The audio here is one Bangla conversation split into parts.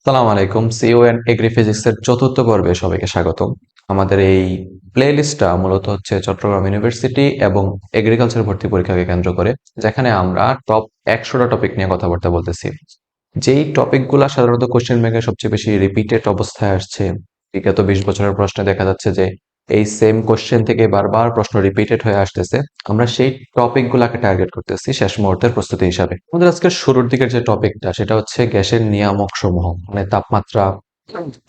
সালাম আলাইকুম। সিও এন্ড এগ্রি ফিজিক্সের চতুর্থ পর্বে সবাইকে স্বাগতম। আমাদের এই প্লে লিস্টটা মূলত হচ্ছে চট্টগ্রাম ইউনিভার্সিটি এবং এগ্রিকালচার ভর্তি পরীক্ষাকে কেন্দ্র করে, যেখানে আমরা টপ 100টা টপিক নিয়ে কথাবার্তা বলতেছি। যেই টপিকগুলা সাধারণত কোশ্চেন ব্যাংকে সবচেয়ে বেশি রিপিটেড অবস্থায় আসছে, বিগত 20 বছরের প্রশ্নে দেখা যাচ্ছে যে এই সেম কোশ্চেন থেকে বারবার প্রশ্ন রিপিটেড হয়ে আসতেছে। আমরা সেই টপিকগুলাকে টার্গেট করতেছি শেষ মুহূর্তের প্রস্তুতি হিসাবে। আমাদের আজকের শুরুর দিকের যে টপিকটা সেটা হচ্ছে গ্যাসের নিয়ামক সমূহ, মানে তাপমাত্রা,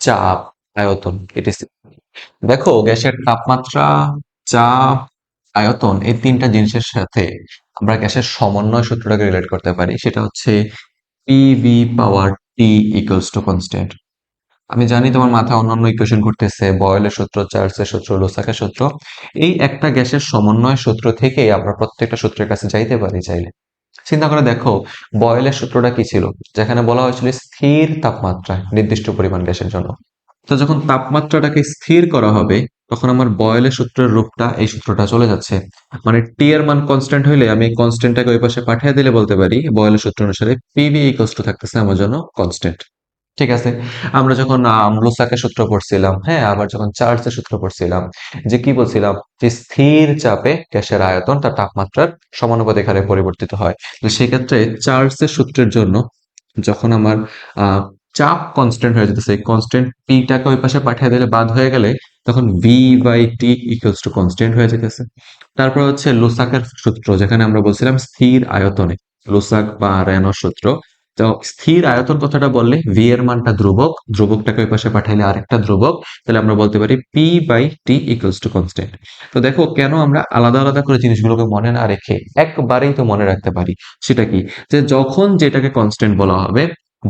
চাপ, আয়তন, এটিসি। দেখো, গ্যাসের তাপমাত্রা, চাপ, আয়তন এই তিনটা জিনিসের সাথে আমরা গ্যাসের সমন্বয় সূত্রটাকে রিলেট করতে পারি। সেটা হচ্ছে PV power T equals to constant. আমি জানি তোমার মাথায় অন্যান্য ইকুয়েশন ঘুরতেছে, বয়েলের সূত্র, চার্লসের সূত্র, লুসাকের সূত্র। এই একটা গ্যাসের সমন্বয় সূত্র থেকে আমরা প্রত্যেকটা সূত্রের কাছে যাইতে পারি চাইলে। চিন্তা করে দেখো, বয়েলের সূত্রটা কি ছিল? যেখানে বলা হয়েছিল স্থির তাপমাত্রায় নির্দিষ্ট পরিমাণ গ্যাসের জন্য। তো যখন তাপমাত্রাটাকে স্থির করা হবে, তখন আমার বয়েলের সূত্রের রূপটা এই সূত্রটা চলে যাচ্ছে। মানে টি এর মান কনস্ট্যান্ট হইলে আমি কনস্ট্যান্টটাকে ওই পাশে পাঠিয়ে দিলে বলতে পারি বয়েলের সূত্র অনুসারে পিভি ইকুয়ালস টু থাকতেছে আমার জন্য কনস্ট্যান্ট। ঠিক আছে। আমরা যখন লুসাকের সূত্র পড়ছিলাম, হ্যাঁ, আবার যখন চার্লসের সূত্র পড়ছিলাম, যে কি বলছিলাম, যে স্থির চাপে গ্যাসের আয়তন তার তাপমাত্রার সমানুপাতিক হারে পরিবর্তিত হয়। তো সেক্ষেত্রে চার্লসের সূত্রের জন্য যখন আমার আহ চাপ কনস্ট্যান্ট হয়ে যেতেছে, কনস্ট্যান্ট পিটাকে ওই পাশে পাঠিয়ে দিলে বাদ হয়ে গেলে তখন V by T equals to constant হয়ে যেতেছে। তারপর হচ্ছে লুসাকের সূত্র, যেখানে আমরা বলছিলাম স্থির আয়তনে, লুসাক বা রেনর সূত্র। তো স্থির আয়তন কথাটা বললে ভি এর মানটা ধ্রুবক, ধ্রুবকটাকে ওই পাশে পাঠাইলে আরেকটা ধ্রুবক, তাহলে আমরা বলতে পারি P by T equals to constant. তো দেখো, কেন আমরা আলাদা আলাদা করে জিনিসগুলোকে মনে না রেখে একবারেই তো মনে রাখতে পারি। সেটা কি, যে যখন যেটাকে কনস্ট্যান্ট বলা হবে,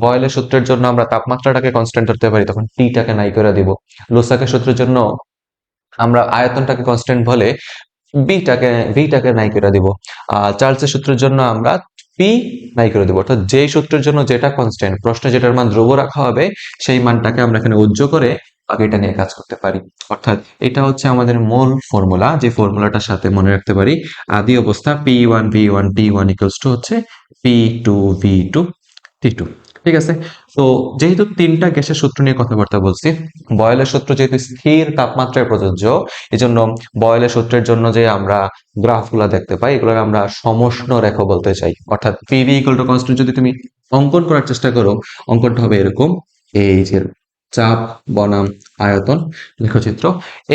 বয়েলের সূত্রের জন্য আমরা তাপমাত্রাটাকে কনস্ট্যান্ট ধরতে পারি, তখন টিটাকে নাই করে দিব। লোসাকের সূত্রের জন্য আমরা আয়তনটাকে কনস্ট্যান্ট বলে ভিটাকে নাই করে দিব। চার্লসের সূত্রের জন্য আমরা পি নাই করে দিব। অর্থাৎ যেই সূত্রের জন্য যেটা কনস্ট্যান্ট, প্রশ্নে যেটার মান ধ্রুব রাখা হবে, সেই মানটাকে আমরা এখানে উজ্জ্ব করে বাকিটা নিয়ে কাজ করতে পারি। অর্থাৎ এটা হচ্ছে আমাদের মূল ফর্মুলা, যে ফর্মুলাটার সাথে মনে রাখতে পারি আদি অবস্থা P1 V1 T1 equals to হচ্ছে P2 V2 T2। ঠিক আছে। তো যেহেতু তিনটা গ্যাসের সূত্র নিয়ে কথাবার্তা বলছি, বয়েলের সূত্র যেহেতু স্থির তাপমাত্রায় প্রযোজ্য, এজন্য বয়েলের সূত্রের জন্য যে আমরা গ্রাফগুলো দেখতে পাই, এগুলোকে আমরা সমষ্ণ রেখা বলতে চাই। অর্থাৎ পিভি ইকুয়াল টু কনস্ট্যান্ট যদি তুমি অঙ্কন করার চেষ্টা করো, অঙ্কনটা হবে এরকম। এই যে চাপ বনাম আয়তন লেখচিত্র,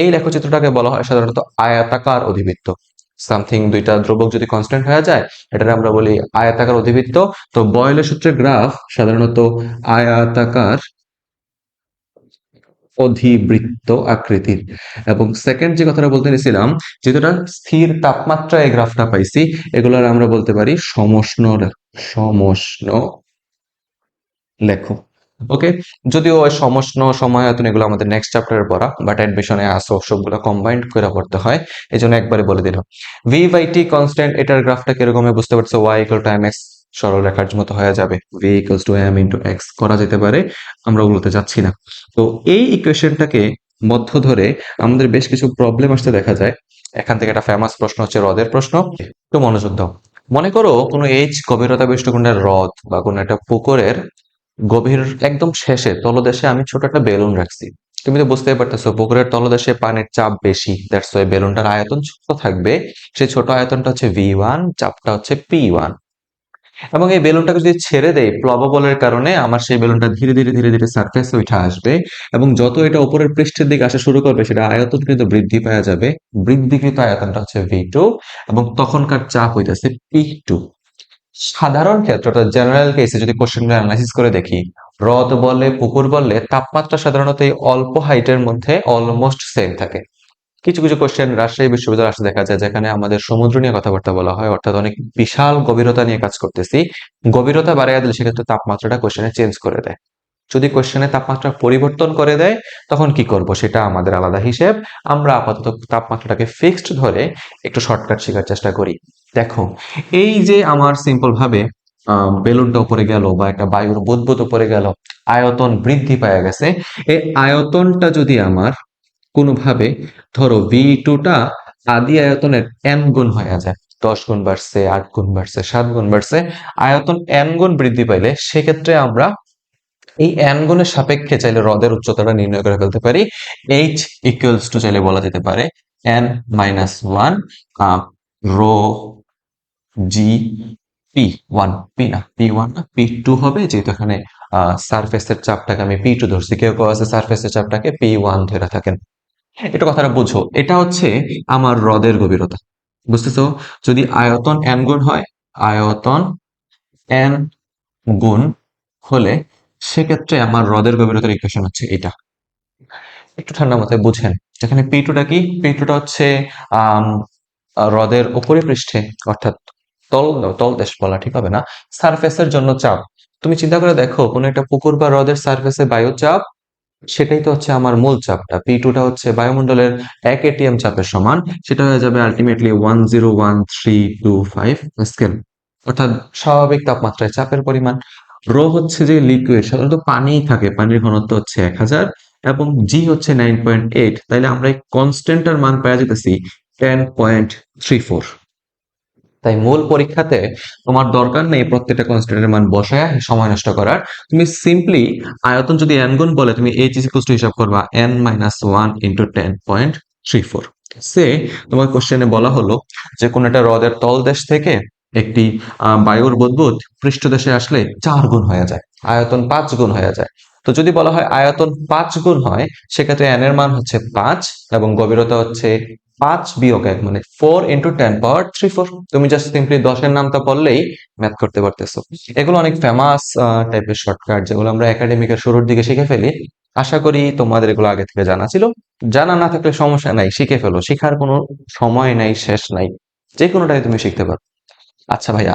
এই লেখচিত্রটাকে বলা হয় সাধারণত আয়তাকার অধিবৃত্ত। সামথিং দুইটা ধ্রুবক যদি কনস্ট্যান্ট হয়ে যায়, এটাকে আমরা বলি আয়তাকার অধিবৃত্ত। তো বয়েলের সূত্রের গ্রাফ সাধারণত আয়তাকার অধিবৃত্ত আকৃতির। এবং সেকেন্ড যে কথাটা বলতে নিছিলাম, যেটা স্থির তাপমাত্রায় এই গ্রাফটা পাইছি, এগুলোর আমরা বলতে পারি সমষ্ণ লেখো। ওকে। যদিও ওই সমষ্ণ, সমায়তন এগুলো আমাদের নেক্সট চ্যাপ্টারে পড়া, বাট অ্যাডমিশনে আসো সবগুলো কম্বাইন্ড করে পড়তে হয়, এই জন্য একবারে বলে দিলাম। ভি বাই টি কনস্ট্যান্ট, এটার গ্রাফটা কিরকম বুঝতে পারছো? Y equal to M X সরল রেখার মতো হয়ে যাবে। V equals to M into X করা যেতে পারে, আমরা ওগুলোতে যাচ্ছি না। তো এই ইকুয়েশনটাকে মধ্য ধরে আমাদের বেশ কিছু প্রবলেম আসতে দেখা যায়। এখান থেকে একটা ফেমাস প্রশ্ন হচ্ছে হ্রদের প্রশ্ন। তো মনোযোগ দাও। মনে করো কোনো এইচ গভীরতা বিশিষ্ট কোনো একটা হ্রদ বা কোনো একটা পুকুরের গভীর একদম শেষে তলদেশে আমি ছোট একটা বেলুন রাখছি। তুমি তো বুঝতেই পারতেছো, পুকুরের তলদেশে পানির চাপ বেশি, দ্যাটস ওয়াই বেলুনটার আয়তন ছোট থাকবে। সেই ছোট আয়তনটা হচ্ছে V1, চাপটা হচ্ছে P1। এবং এই বেলুনটাকে যদি ছেড়ে দেয় প্লববলের কারণে, আমার সেই বেলুনটা ধীরে ধীরে ধীরে ধীরে সারফেসে উঠে আসবে। এবং যত এটা উপরের পৃষ্ঠের দিকে আসা শুরু করবে, সেটা আয়তন কিন্তু বৃদ্ধি পাওয়া যাবে। বৃদ্ধিকৃত আয়তনটা হচ্ছে V2, এবং তখনকার চাপ হইতেছে P2। সাধারণ ক্ষেত্রে, অর্থাৎ জেনারেল কেসে যদি কোশ্চেনগুলো অ্যানালাইসিস করে দেখি, হ্রদ বলে পুকুর বললে তাপমাত্রা সাধারণত এই অল্প হাইটের মধ্যে অলমোস্ট সেম থাকে। কিছু কিছু কোশ্চেন রাজশাহী বিশ্ববিদ্যালয়ে আসলে দেখা যায়, যেখানে আমাদের সমুদ্র নিয়ে কথাবার্তা বলা হয়, অর্থাৎ অনেক বিশাল গভীরতা নিয়ে কাজ করতেছি, গভীরতা বাড়াইয়া দিলে সেক্ষেত্রে তাপমাত্রাটা কোশ্চেনে চেঞ্জ করে দেয়। যদি কোশ্চেনে তাপমাত্রা পরিবর্তন করে দেয়, তখন কি করব সেটা আমাদের আলাদা হিসেব। আমরা আপাতত তাপমাত্রাটাকে ফিক্সড ধরে একটু শর্টকাট শেখার চেষ্টা করি। দেখো, এই যে আমার সিম্পল ভাবে বেলুনটা উপরে গেল বা একটা বায়ুর বুদবুদ উপরে গেল, আয়তন বৃদ্ধি পাওয়া গেছে। এই আয়তনটা যদি আমার কোনোভাবে, ধরো V2টা আদি আয়তনের n গুণ হয়ে যায়, 10 গুণ বাড়ছে, 8 গুণ বাড়ছে, 7 গুণ বাড়ছে, আয়তন n গুণ বৃদ্ধি পাইলে সেক্ষেত্রে আমরা এই n গুণের সাপেক্ষে চাইলে হ্রদের উচ্চতাটা নির্ণয় করে ফেলতে পারি। h ইকুয়ালস টু চাইলে বলা যেতে পারে n minus one rho G P one, P না পি ওয়ান না পি টু হবে, যেহেতু এখানে সারফেসের চাপটাকে আমি পি টু ধরছি, কেউ কেউ আছে সারফেসের চাপটাকে পি ওয়ান ধরে থাকেন। এটা কথাটা বুঝো, এটা হচ্ছে আমার হ্রদের গভীরতা, বুঝতেছো? যদি আয়তন n গুণ হয়, আয়তন n গুণ হলে সেক্ষেত্রে আমার হ্রদের গভীরতার ইকুয়েশন হচ্ছে এটা। একটু ঠান্ডা মাথায় বুঝেন, যেখানে পি টুটা কি, পি টুটা হচ্ছে আম, হ্রদের উপরিপৃষ্ঠে, অর্থাৎ তলদেশ বলা ঠিক হবে না, সারফেসের জন্য চাপ। তুমি চিন্তা করে দেখো, কোনো একটা পুকুর বা হ্রদের সারফেসে বায়ু চাপ, সেটাই তো হচ্ছে আমার মূল চাপটা। পি টুটা হচ্ছে বায়ুমণ্ডলের 1 atm চাপের সমান, সেটা হয়ে যাবে আলটিমেটলি 101325 স্কেল, অর্থাৎ স্বাভাবিক তাপমাত্রায় চাপের পরিমাণ। রো হচ্ছে যে লিকুইড, সাধারণত পানিই থাকে, পানির ঘনত্ব হচ্ছে 1000, এবং জি হচ্ছে 9.8, তাইলে আমরা এই কনস্ট্যান্টের মান পাওয়া যেতেছি 10.34। তাই মূল পরীক্ষাতে তোমার দরকার নেই প্রত্যেকটা কনস্ট্যান্টের মান বসায় সময় নষ্ট করার। তুমি সিম্পলি আয়তন যদি n গুণ বলে, তুমি এইচ ইজ ইকুয়ালস টু হিসাব করবা n মাইনাস ওয়ান ইন্টু 10.34। সে তোমার কোশ্চেনে বলা হলো যে কোন একটা হ্রদের তলদেশ থেকে একটি বায়ুর বুদবুদ পৃষ্ঠদেশে আসলে 4 গুণ হয়ে যায়, আয়তন 5 গুণ হয়ে যায়। তো যদি বলা হয় আয়তন 5 গুণ হয়, সেক্ষেত্রে n এর মান হচ্ছে 5 এবং গভীরতা হচ্ছে 5 - 1, মানে 4 × 10^34। তুমি জাস্ট সিম্পলি 10-এর নামটা পড়লেই ম্যাথ করতে পারতেছো। এগুলো অনেক ফেমাস টাইপের শর্টকাট, যেগুলো আমরা একাডেমিকের শুরুর দিকে শিখে ফেলি। আশা করি তোমাদের এগুলো আগে থেকে জানা ছিল। জানা না থাকলে সমস্যা নাই, শিখে ফেলো, শিখার কোনো সময় নাই, শেষ নাই, যে কোনোটাই তুমি শিখতে পারো। আচ্ছা ভাইয়া,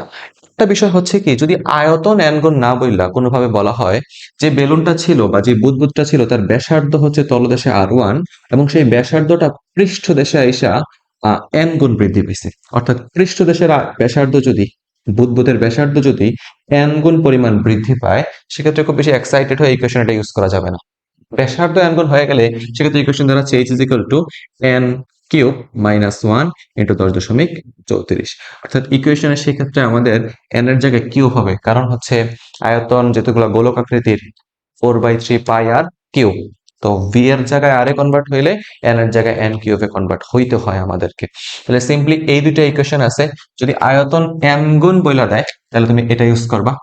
একটা বিষয় হচ্ছে কি, যদি আয়তন n গুণ না বললা কোনোভাবে বলা হয় যে বেলুনটা ছিল বা যে বুদবুদটা ছিল তার ব্যাসার্ধ হচ্ছে তলদেশে r1, এবং সেই ব্যাসার্ধটা পৃষ্ঠদেশে আইসা n গুণ বৃদ্ধি পেয়েছে, অর্থাৎ পৃষ্ঠদেশের ব্যাসার্ধ যদি, বুদবুদের ব্যাসার্ধ যদি n গুণ পরিমাণ বৃদ্ধি পায়, সেক্ষেত্রে খুব বেশি এক্সাইটেড হয়ে ইকুয়েশন এটা ইউজ করা যাবে না। ব্যাসার্ধ n গুণ হয়ে গেলে সেক্ষেত্রে ইকুয়েশন দাঁড়াচ্ছে h is equal two n cube minus one into 10.34। অর্থাৎ ইকুয়েশনের সেক্ষেত্রে আমাদের n এর জায়গায় কিউব হবে, কারণ হচ্ছে আয়তন যেগুলো গোলক আকৃতির 4/3 পাই আর কিউব, তো ভি এর জায়গায় আর এ কনভার্ট হইলে n এর জায়গায় n কিউবে কনভার্ট হইতে হয় আমাদেরকে। তাহলে সিম্পলি এই দুইটা ইকুয়েশন আছে, যদি আয়তন n গুণ বইলা দেয় তাহলে তুমি এটা ইউজ করবা,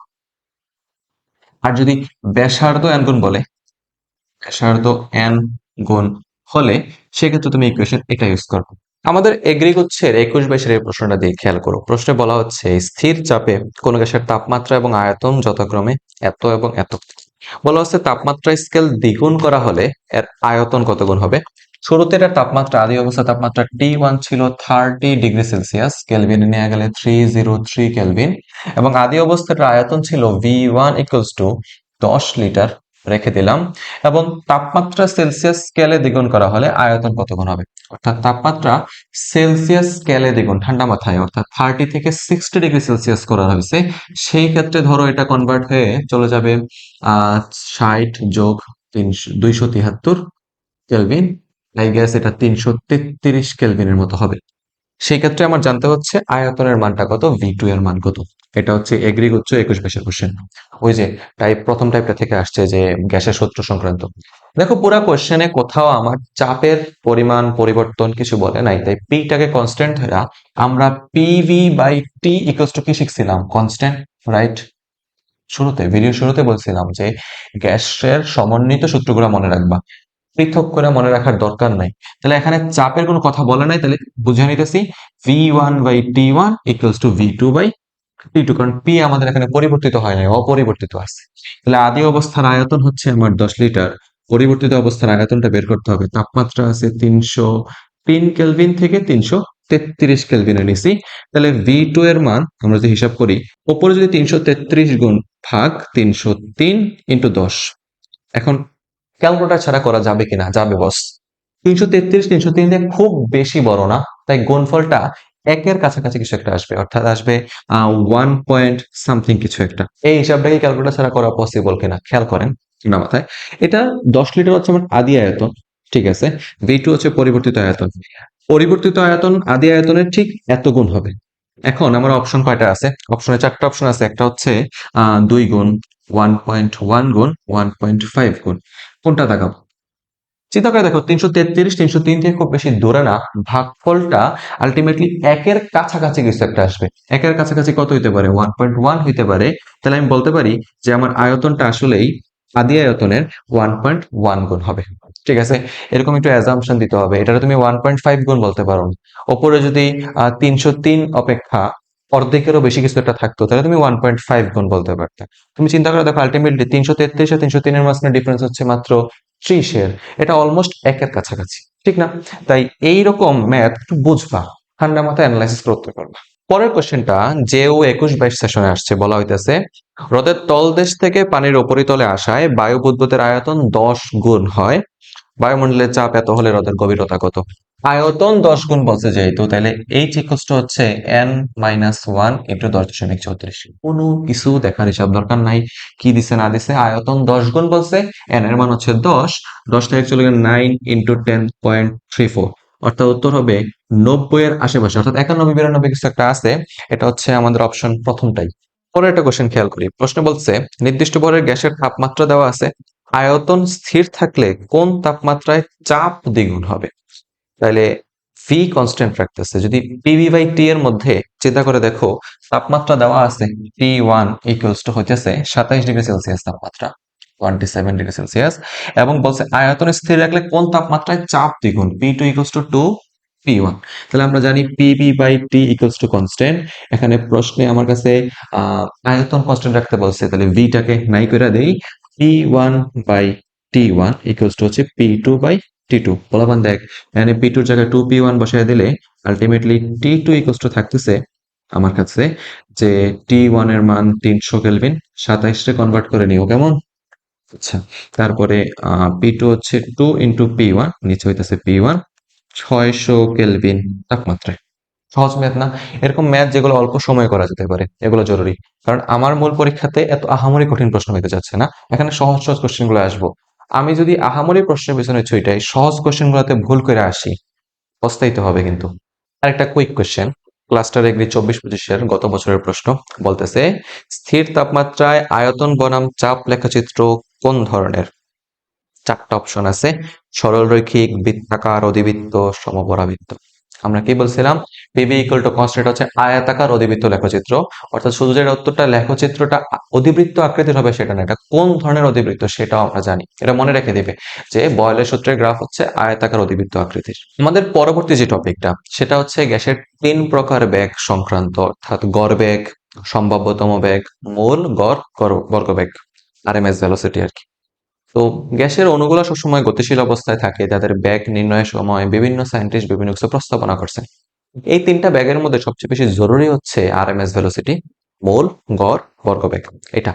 আর যদি ব্যাসার্ধ n গুণ বলে, ব্যাসার্ধ n গুণ হলে সেক্ষেত্রে তুমি ইকুয়েশন এটা ইউজ করবে। আমাদের এগ্রিগুচ্ছের 21-22 এই প্রশ্নটা দিয়ে খেয়াল করো। প্রশ্নে বলা হচ্ছে স্থির চাপে কোন গ্যাসের তাপমাত্রা এবং আয়তন যথাক্রমে এত এবং এত। বলা হচ্ছে তাপমাত্রা স্কেল দ্বিগুণ করা হলে এর আয়তন কত গুণ হবে। শুরুতে এটার তাপমাত্রা, আদি অবস্থা তাপমাত্রা T1 ছিল 30°C, কেলভিনে নিয়ে গেলে 303 কেলভিন, এবং আদি অবস্থাটার আয়তন ছিল V1 ইকুয়ালস টু 10 লিটার রেখে দিলাম, এবং তাপমাত্রা সেলসিয়াস স্কেলে দ্বিগুণ করা হলে আয়তন কত গুণ হবে। অর্থাৎ তাপমাত্রা সেলসিয়াস স্কেলে দ্বিগুণ, ঠান্ডা মাথায়, অর্থাৎ 30 থেকে 60°C করা হয়েছে, সেই ক্ষেত্রে ধরো এটা কনভার্ট হয়ে চলে যাবে 60 যোগ 273 কেলভিন, আই গেস এটা 333 কেলভিনের মতো হবে। সেই ক্ষেত্রে আমার জানতে হচ্ছে আয়তনের মানটা কত, V2 এর মান কত। এটা হচ্ছে এগ্রিগুচ্ছ 21-22 কোশ্চেন। ওই যে প্রথম টাইপটা থেকে আসছে যে গ্যাসের সূত্র সংক্রান্ত। দেখো পুরা কোশ্চেনে কোথাও আমার চাপের পরিমাণ পরিবর্তন কিছু বলে নাই, তাই পিটাকে কনস্ট্যান্ট ধরা আমরা PV/T ইকুয়ালস টু কি শিখছিলাম, কনস্ট্যান্ট, রাইট? ভিডিও শুরুতে বলছিলাম যে গ্যাসের সমন্বিত সূত্রগুলো মনে রাখবা, পৃথক করে মনে রাখার দরকার নাই। তাহলে এখানে চাপের কোনো কথা বলে নাই, তাহলে বুঝে নিতেছি V1/T1 ইকুয়ালস টু V2/T2, কারণ P আমাদের এখানে পরিবর্তিত হয় নাই, অপরিবর্তিত আছে। তাহলে আদি অবস্থার আয়তন হচ্ছে আমার 10 লিটার, পরিবর্তিত অবস্থার আয়তনটা বের করতে হবে। তাপমাত্রা আছে 303 কেলভিন থেকে 333 কেলভিনে নিছি। তাহলে V2 এর মান আমরা যদি হিসাব করি, উপরে যদি 333 গুণ ভাগ 303 ইন্টু 10, এখন ক্যালকুলেটর ছাড়া করা যাবে কিনা, যাবে বস। 333 303 দিয়ে খুব বেশি বড় না, তাই গুণফলটা একের কাছাকাছি কিছু একটা আসবে, অর্থাৎ আসবে 1 পয়েন্ট সামথিং কিছু একটা। এই হিসাবটাকে ক্যালকুলেটর ছাড়া করা পসিবল কিনা খেয়াল করেন না মাথায়। এটা 10 লিটার হচ্ছে আমার আদি আয়তন, ঠিক আছে। V2 হচ্ছে পরিবর্তিত আয়তন, পরিবর্তিত আয়তন আদি আয়তনের ঠিক এত গুণ হবে। এখন আমার অপশন কয়টা আছে, অপশনে 4টা অপশন আছে। একটা হচ্ছে 2 গুণ, 1.1 গুণ 1.5 গুণ, কোনটা দেখাবো? চিন্তা করে দেখো 333 303 থেকে খুব বেশি দূরে না, ভাগফলটা আলটিমেটলি একের কাছাকাছি কিছু একটা আসবে। একের কাছাকাছি কত হইতে পারে? 1.1 হইতে পারে। তাহলে আমি বলতে পারি যে আমার আয়তনটা আসলেই আদি আয়তনের 1.1 গুণ হবে। ঠিক আছে, এরকম একটু অ্যাজাম্পশন দিতে হবে। এটা তুমি 1.5 গুণ বলতে পারো। ওপরে যদি 303 অপেক্ষা অর্ধেকেরও বেশি কিছু একটা থাকতো, তাহলে তুমি 1.5 গুণ বলতে পারতে। তুমি চিন্তা করে দেখো আলটিমেটলি 333 আর 303 এর মাঝখানে ডিফারেন্স হচ্ছে মাত্র 30 এর। এটা অলমোস্ট একের কাছাকাছি, ঠিক না? তাই এইরকম ম্যাথ একটু বুঝবা, ঠান্ডা মাথায় অ্যানালাইসিস করতে পারবা। পরের কোশ্চেনটা যেও 21-22 সেশনে আসছে, বলা হইতেছে হ্রদের তলদেশ থেকে পানির উপরিতলে আসায় বায়ু বুদবুদের আয়তন 10 গুণ হয়, বায়ুমণ্ডলের চাপ এত হলে হ্রদের গভীরতা কত? আয়তন 10 গুণ বলছে যেহেতু, তাহলে এইচ ইকুয়ালস টু হচ্ছে n-1 ইন্টু 10.34। কোনো কিছু দেখার হিসাব দরকার নাই, কি দিছে না দিছে, আয়তন 10 গুণ বলছে, n এর মান হচ্ছে 10, 10টা অ্যাকচুয়ালি 9 ইন্টু 10.34, অর্থাৎ উত্তর হবে 90 এর আশেপাশে, অর্থাৎ 91-92 কিছু একটা আছে। এটা হচ্ছে আমাদের অপশন প্রথমটাই। পরের একটা কোশ্চেন খেয়াল করি, প্রশ্ন বলছে নির্দিষ্ট ভরের গ্যাসের তাপমাত্রা দেওয়া আছে, আয়তন স্থির থাকলে কোন তাপমাত্রায় চাপ দ্বিগুণ হবে? তাহলে ভি কনস্ট্যান্ট রাখতেছে, যদি পিভি বাই টি এর মধ্যে চিন্তা করে দেখো, তাপমাত্রা দেওয়া আছে T1 ইকুয়ালস টু হইতেছে 27°C তাপমাত্রা, 27°C, এবং বলছে আয়তন স্থির রাখলে কোন তাপমাত্রায় চাপ দ্বিগুণ, P2 ইকুয়ালস টু 2P1। তাহলে আমরা জানি PV by T equals to constant. এখানে প্রশ্নে আমার কাছে আয়তন কনস্ট্যান্ট রাখতে বলছে, তাহলে ভিটাকে নাই করে দেই, P1 by T1 equals to হচ্ছে P2 বাই T2। বলবান দেখ, এখানে P2 এর জায়গায় 2P1 বসায় দিলে আলটিমেটলি T2 ইকুয়ালস টু থাকতেছে আমার কাছে যে T1 এর মান 300 কেলভিন, 27 রে কনভার্ট করে নিও কেমন। আচ্ছা, তারপরে P2 হচ্ছে 2 ইন্টু P1, নিচে হইতেছে P1, 600 কেলভিন তাপমাত্রায়। সহজ ম্যাথ না? এরকম ম্যাথ যেগুলো অল্প সময়ে করা যেতে পারে এগুলো জরুরি, কারণ আমার মূল পরীক্ষাতে এত আহামরি কঠিন প্রশ্ন হইতে যাচ্ছে না, এখানে সহজ সহজ কোশ্চেন গুলো আসবো। আমি যদি আহামরি প্রশ্নের পিছনে ছুটাই, সহজ কোশ্চেন গুলোতে ভুল করে আসি, পস্তাইতে হবে কিন্তু। আরেকটা কুইক কোশ্চেন, ক্লাস্টার এগ্রি 24-25-এর গত বছরের প্রশ্ন, বলতেছে স্থির তাপমাত্রায় আয়তন বনাম চাপ লেখচিত্র কোন ধরনের? 4টা অপশন আছে, সরলরৈখিক, বৃত্তাকার, অধিবৃত্ত, সমপরাবৃত্ত। আমরা কি বলছিলাম? পিভি ইকুয়াল টু কনস্ট্যান্ট হচ্ছে আয়তাকার অধিবৃত্ত লেখচিত্র, অর্থাৎ শুধু যে উত্তরটা লেখচিত্রটা অধিবৃত্ত আকৃতির হবে সেটা না, এটা কোন ধরনের অধিবৃত্ত সেটাও আমরা জানি। এটা মনে রেখে দিবে যে বয়লের সূত্রের গ্রাফ হচ্ছে আয়তাকার অধিবৃত্ত আকৃতির। আমাদের পরবর্তী যে টপিকটা সেটা হচ্ছে গ্যাসের 3 প্রকার বেগ সংক্রান্ত, অর্থাৎ গড় বেগ, সম্ভাব্যতম বেগ, মূল গড় বর্গ বেগ, আরএমএস ভেলোসিটি আর কি। তো গ্যাসের অণুগুলো সবসময় গতিশীল অবস্থায় থাকে, যাদের বেগ নির্ণয়ের সময় বিভিন্ন সায়েন্টিস্ট বিভিন্ন কিছু প্রস্তাবনা করছেন। এই 3টা বেগের মধ্যে সবচেয়ে বেশি জরুরি হচ্ছে আরএমএস ভেলোসিটি, মোল, গড়, বর্গবেগ। এটা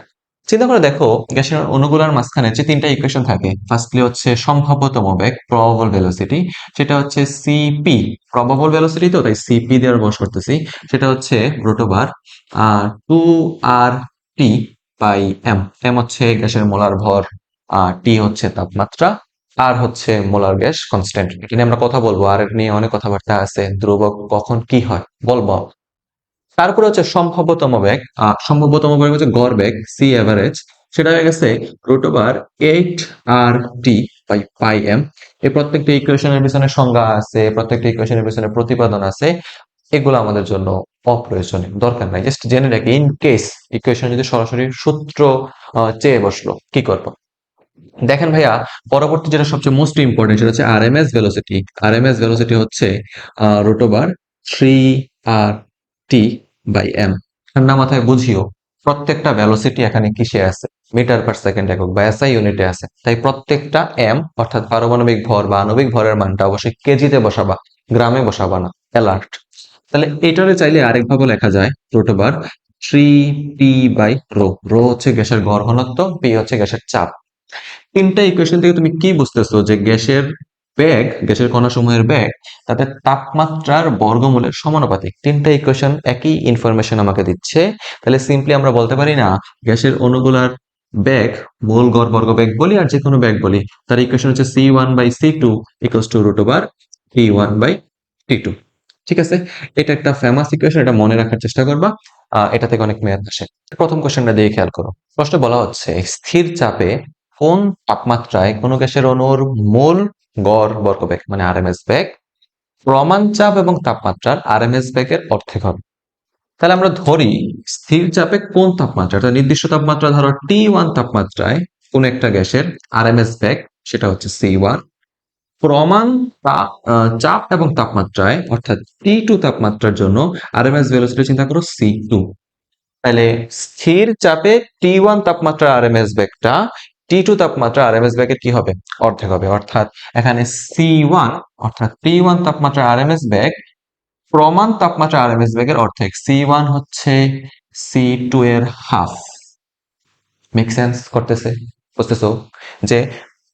চিন্তা করে দেখো, গ্যাসের অণুগুলোর মাঝখানে যে 3টা ইকুয়েশন থাকে, ফার্স্টলি হচ্ছে সম্ভাব্যতম বেগ, প্রবাবল ভেলোসিটি, সেটা হচ্ছে সিপি, প্রবাবল ভেলোসিটি তো তাই সিপি দিয়ে বস করতেছি, সেটা হচ্ছে root over 2 R T by M. M হচ্ছে গ্যাসের মোলার ভর, টি হচ্ছে তাপমাত্রা, আর হচ্ছে মোলার গ্যাস কনস্ট্যান্ট। এটা নিয়ে আমরা কথা বলবো, আর নিয়ে অনেক কথাবার্তা আছে, ধ্রুবক কখন কি হয় বলবো। তারপরে হচ্ছে সম্ভাব্যতম বেগ, সম্ভাব্যতম বেগ হচ্ছে গড় বেগ, সি এভারেজ, সেটা হয়ে গেছে root over 8 R T by pi M. এই প্রত্যেকটা ইকুয়েশনের পিছনে সংজ্ঞা আছে, প্রত্যেকটা ইকুয়েশনের পিছনে প্রতিপাদন আছে, এগুলো আমাদের জন্য অপ্রয়োজনীয়, দরকার নাই, জাস্ট জেনে রাখি ইন কেস ইকুয়েশন যদি সরাসরি সূত্র চেয়ে বসলো কি করবো। দেখেন ভাইয়া, পরবর্তী যেটা সবচেয়ে মোস্ট ইম্পর্টেন্ট সেটা হচ্ছে আরএমএস ভেলোসিটি। আরএমএস ভেলোসিটি হচ্ছে root over 3 R T by M. ঠান্ডা মাথায় বুঝিও, প্রত্যেকটা ভেলোসিটি এখানে কিসে আছে? মিটার পার সেকেন্ড একক বা এসআই ইউনিটে আছে, তাই প্রত্যেকটা এম অর্থাৎ পারমাণবিক ভর বা আণবিক ভরের মানটা অবশ্যই কেজিতে বসাবা, গ্রামে বসাবা না, অ্যালার্ট। তাহলে এটারে চাইলে আরেকভাবে লেখা যায় রুট ওভার 3p/রো। রো হচ্ছে গ্যাসের গড় ঘনত্ব, পি হচ্ছে গ্যাসের চাপ। 3টা ইকুয়েশন থেকে তুমি কি বুঝতেছো যে গ্যাসের বেগ, গ্যাসের কণাসমূহের বেগ তাদের তাপমাত্রার বর্গমূলের সমানুপাতিক। 3টা ইকুয়েশন একই ইনফরমেশন আমাকে দিচ্ছে, তাহলে সিম্পলি আমরা বলতে পারি না গ্যাসের অণুগুলার বেগ, মূল গড় বর্গ বেগ বলি আর যে কোনো বেগ বলি, তার ইকুয়েশন হচ্ছে C1/C2 equals to root over T1/T2। ঠিক আছে, এটা একটা ফেমাস ইকুয়েশন, এটা মনে রাখার চেষ্টা করবা। এটা থেকে অনেক ম্যাথ আসে। প্রথম কোশ্চেনটা দিয়ে খেয়াল করো। প্রশ্নে বলা হচ্ছে স্থির চাপে কোন তাপমাত্রায় কোনো গ্যাসের অণুর মোল গড় বর্গবেগ মানে আরএমএস বেগ প্রমাণ চাপ এবং তাপমাত্রার আরএমএস বেগের অর্ধেক হবে। তাহলে আমরা ধরি স্থির চাপে কোন তাপমাত্রা, অর্থাৎ নির্দিষ্ট তাপমাত্রা ধরো T1 তাপমাত্রায় কোন একটা গ্যাসের আরএমএস বেগ সেটা হচ্ছে C1, প্রমাণ চাপ এবং তাপমাত্রায় অর্থাৎ T2 তাপমাত্রার জন্য আরএমএস ভেলোসিটি চিন্তা করো C2। তাহলে স্থির চাপে T1 তাপমাত্রার আরএমএস বেগটা T2 তাপমাত্রা আরএমএস বেগের কি হবে, অর্ধেক হবে। অর্থাৎ এখানে C1 অর্থাৎ T1 তাপমাত্রার আরএমএস বেগ প্রমাণ তাপমাত্রা আরএমএস বেগের অর্ধেক। C1 হচ্ছে C2 এর হাফ। মেক সেন্স করতেছে? বুঝতেছো? যে